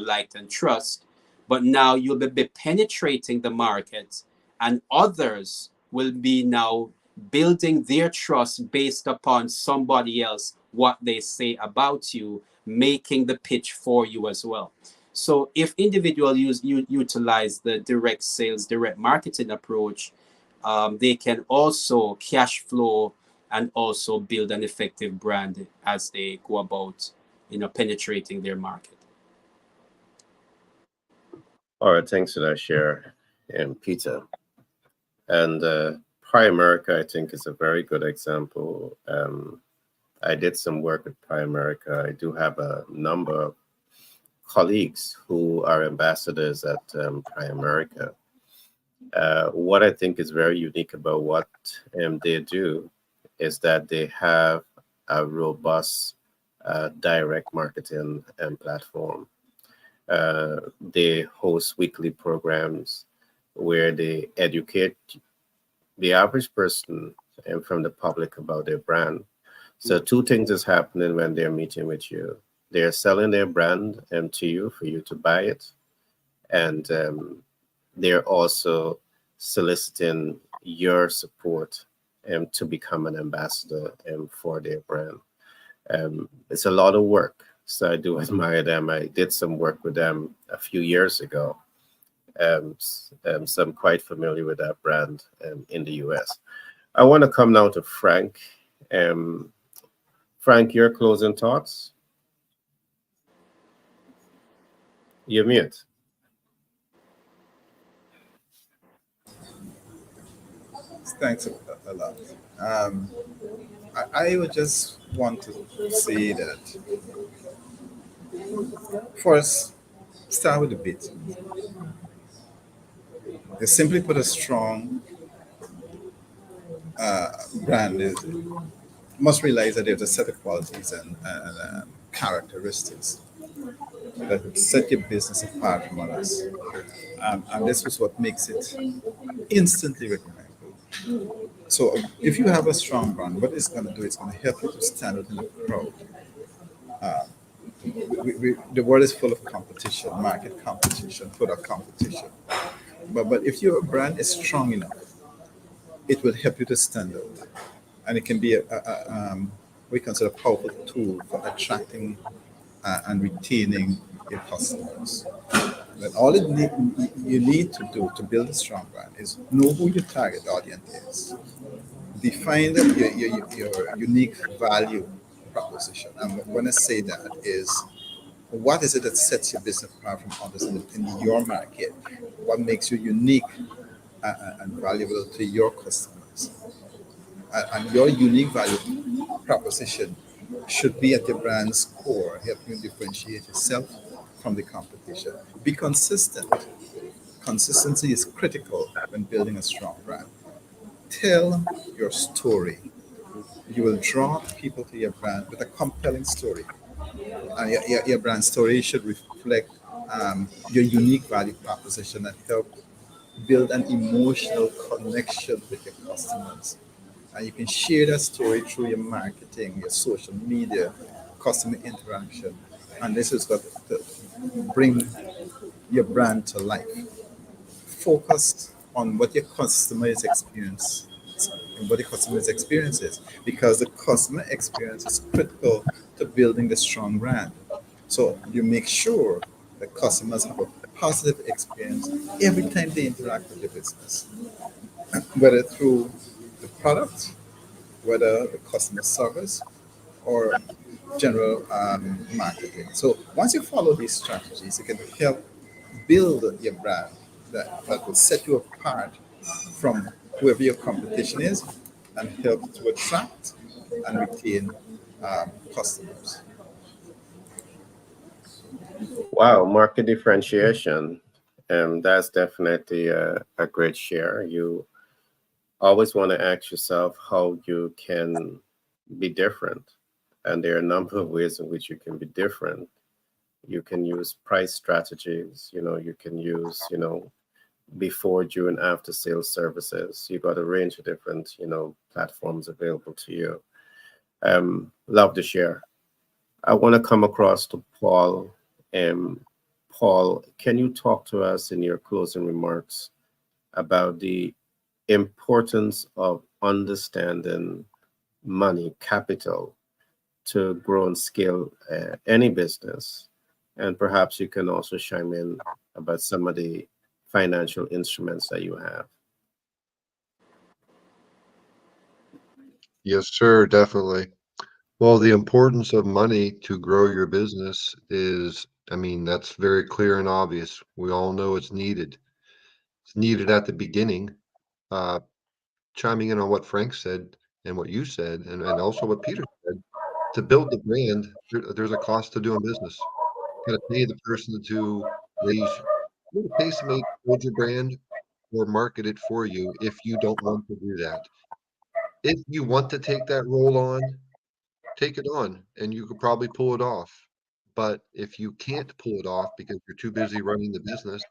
liked and trust, but now you'll be penetrating the market, and others will be now building their trust based upon somebody else, what they say about you, making the pitch for you as well. So if individuals utilize the direct sales, direct marketing approach, they can also cash flow and also build an effective brand as they go about, penetrating their market. All right, thanks for that share, Peter. And Primerica, I think, is a very good example. I did some work with Primerica. I do have a number of colleagues who are ambassadors at Primerica. What I think is very unique about what they do is that they have a robust direct marketing platform. They host weekly programs where they educate the average person and from the public about their brand. So two things is happening when they're meeting with you. They're selling their brand to you for you to buy it. And they're also soliciting your support to become an ambassador for their brand. It's a lot of work. So I do admire them. I did some work with them a few years ago. So I'm quite familiar with that brand in the US. I want to come now to Frank. Frank, your closing thoughts? You're mute. Thanks a lot. I would just want to say that first, start with the bit. They simply put a strong brand must realize that there's a set of qualities and characteristics that would set your business apart from others. And this is what makes it instantly recognizable. So if you have a strong brand, what it's going to do, it's going to help you to stand out in the crowd. The world is full of competition, market competition, product competition. But if your brand is strong enough, it will help you to stand out. And it can be we consider a powerful tool for attracting and retaining your customers. But all you need to do to build a strong brand is know who your target audience is, define your unique value proposition. And when I say that is, what is it that sets your business apart from others in your market? What makes you unique and valuable to your customers? And your unique value proposition should be at your brand's core, helping you differentiate yourself from the competition. Be consistent. Consistency is critical when building a strong brand. Tell your story. You will draw people to your brand with a compelling story. And your brand story should reflect your unique value proposition and help build an emotional connection with your customers. And you can share that story through your marketing, your social media, customer interaction. And this is what to bring your brand to life. Focus on what your customer is experiencing and what the customer's experience is, because the customer experience is critical to building the strong brand. So you make sure that customers have a positive experience every time they interact with your business, whether through the product, whether the customer service, or general marketing. So once you follow these strategies, you can help build your brand that will set you apart from whoever your competition is and help to attract and retain customers. Wow, market differentiation. That's definitely a great share. You always want to ask yourself how you can be different. And there are a number of ways in which you can be different. You can use price strategies, you can use, before, during, after sales services. You got a range of different, platforms available to you. Love to share. I want to come across to Paul. Paul, can you talk to us in your closing remarks about the importance of understanding money, capital, to grow and scale any business? And perhaps you can also chime in about some of the financial instruments that you have. Yes, sir, definitely. Well, the importance of money to grow your business is, I mean, that's very clear and obvious. We all know it's needed. It's needed at the beginning. Uh, Chiming in on what Frank said and what you said, and also what Peter said, to build the brand, there's a cost to doing business. You got to pay the person to raise, you got to pay somebody to build your brand or market it for you if you don't want to do that. If you want to take that role on, take it on and you could probably pull it off. But if you can't pull it off because you're too busy running the business,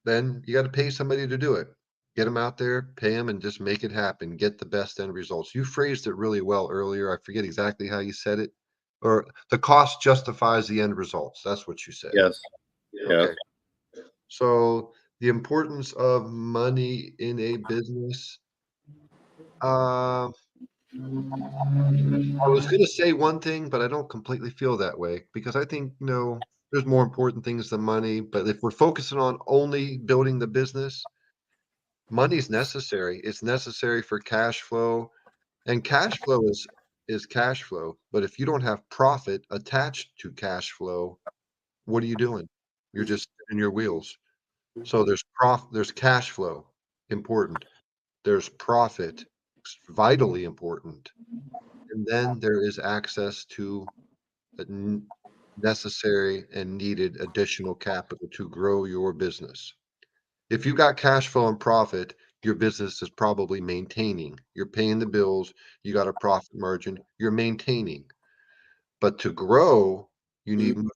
then you got to pay somebody to do it. Get them out there, pay them, and just make it happen. Get the best end results. You phrased it really well earlier. I forget exactly how you said it. Or the cost justifies the end results. That's what you said. Yes. Yeah. Okay. So the importance of money in a business. Uh, I was going to say one thing, but I don't completely feel that way because I think, there's more important things than money. But if we're focusing on only building the business, money's necessary. It's necessary for cash flow, and cash flow is cash flow. But if you don't have profit attached to cash flow, what are you doing? You're just in your wheels. So there's cash flow, important. There's profit, vitally important. And then there is access to necessary and needed additional capital to grow your business. If you got cash flow and profit, your business is probably maintaining. You're paying the bills, you got a profit margin, you're maintaining. But to grow, you need more.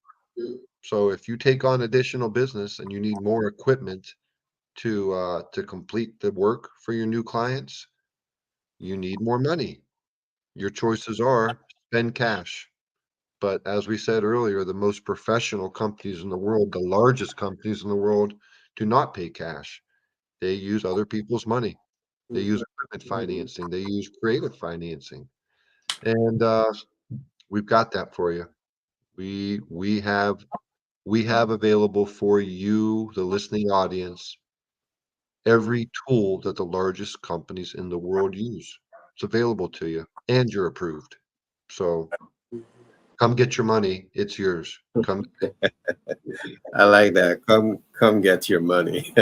So if you take on additional business and you need more equipment to complete the work for your new clients, you need more money. Your choices are spend cash. But as we said earlier, the most professional companies in the world, the largest companies in the world, do not pay cash. They use other people's money. They use equipment financing. They use creative financing. And we've got that for you. We have available for you, the listening audience, every tool that the largest companies in the world use. It's available to you, and you're approved. So come get your money. It's yours. Come. I like that. Come get your money.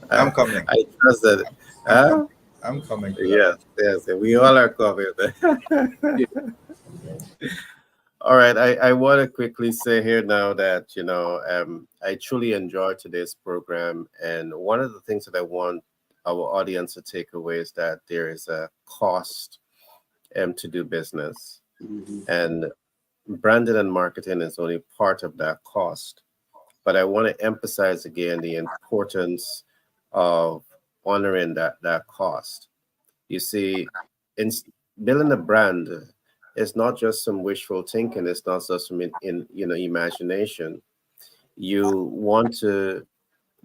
I'm coming. I trust that. I'm coming. Yes, yes, we all are covered. All right, I want to quickly say here now that, I truly enjoyed today's program. And one of the things that I want our audience to take away is that there is a cost to do business. And branding and marketing is only part of that cost. But I want to emphasize again the importance of honoring that cost. You see, in building a brand, it's not just some wishful thinking. It's not just some imagination. You want to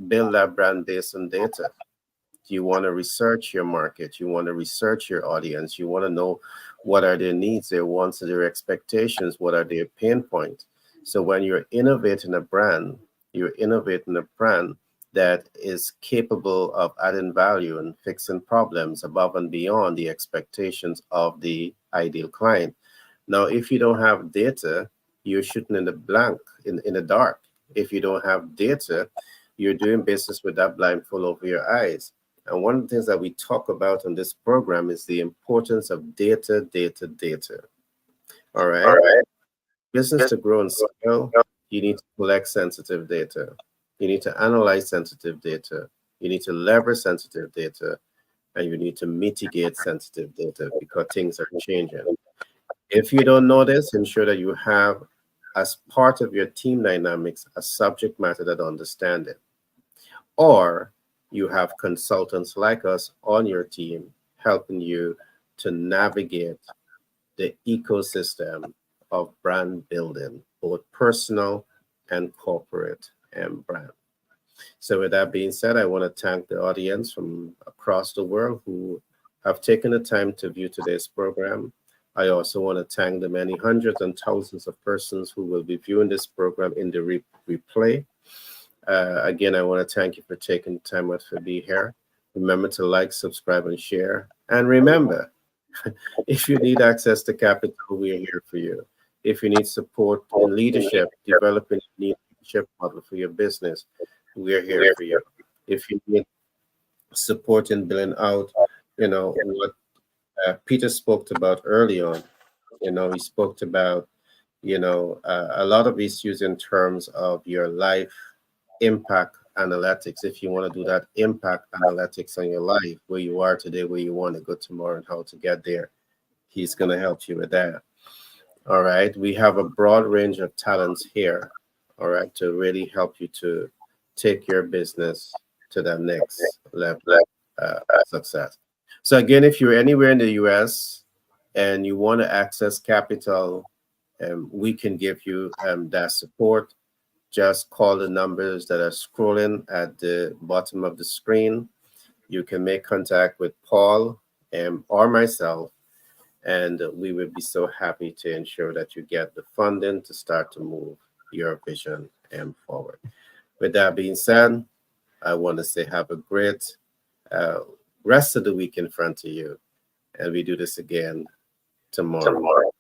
build that brand based on data. You want to research your market. You want to research your audience. You want to know what are their needs, their wants, their expectations, what are their pain points. So when you're innovating a brand, you're innovating a brand that is capable of adding value and fixing problems above and beyond the expectations of the ideal client. Now, if you don't have data, you're shooting in the blank, in the dark. If you don't have data, you're doing business with that blindfold over your eyes. And one of the things that we talk about on this program is the importance of data, data, data. All right. All right. Business to grow and scale, you need to collect sensitive data. You need to analyze sensitive data. You need to leverage sensitive data, and you need to mitigate sensitive data because things are changing. If you don't know this, ensure that you have, as part of your team dynamics, a subject matter that understand it. Or you have consultants like us on your team helping you to navigate the ecosystem of brand building, both personal and corporate and brand. So with that being said, I want to thank the audience from across the world who have taken the time to view today's program. I also want to thank the many hundreds and thousands of persons who will be viewing this program in the replay. Again, I want to thank you for taking the time out to be here. Remember to like, subscribe, and share. And remember, if you need access to capital, we are here for you. If you need support in leadership, developing a new leadership model for your business, we are here for you. If you need support in building out, what Peter spoke about early on, he spoke about, a lot of issues in terms of your life impact analytics. If you want to do that impact analytics on your life, where you are today, where you want to go tomorrow, and how to get there, he's going to help you with that. All right. We have a broad range of talents here, all right, to really help you to take your business to the next level of success. So again, if you're anywhere in the US and you want to access capital, we can give you that support. Just call the numbers that are scrolling at the bottom of the screen. You can make contact with Paul or myself, and we would be so happy to ensure that you get the funding to start to move your vision forward. With that being said, I want to say have a great rest of the week in front of you, and we do this again tomorrow.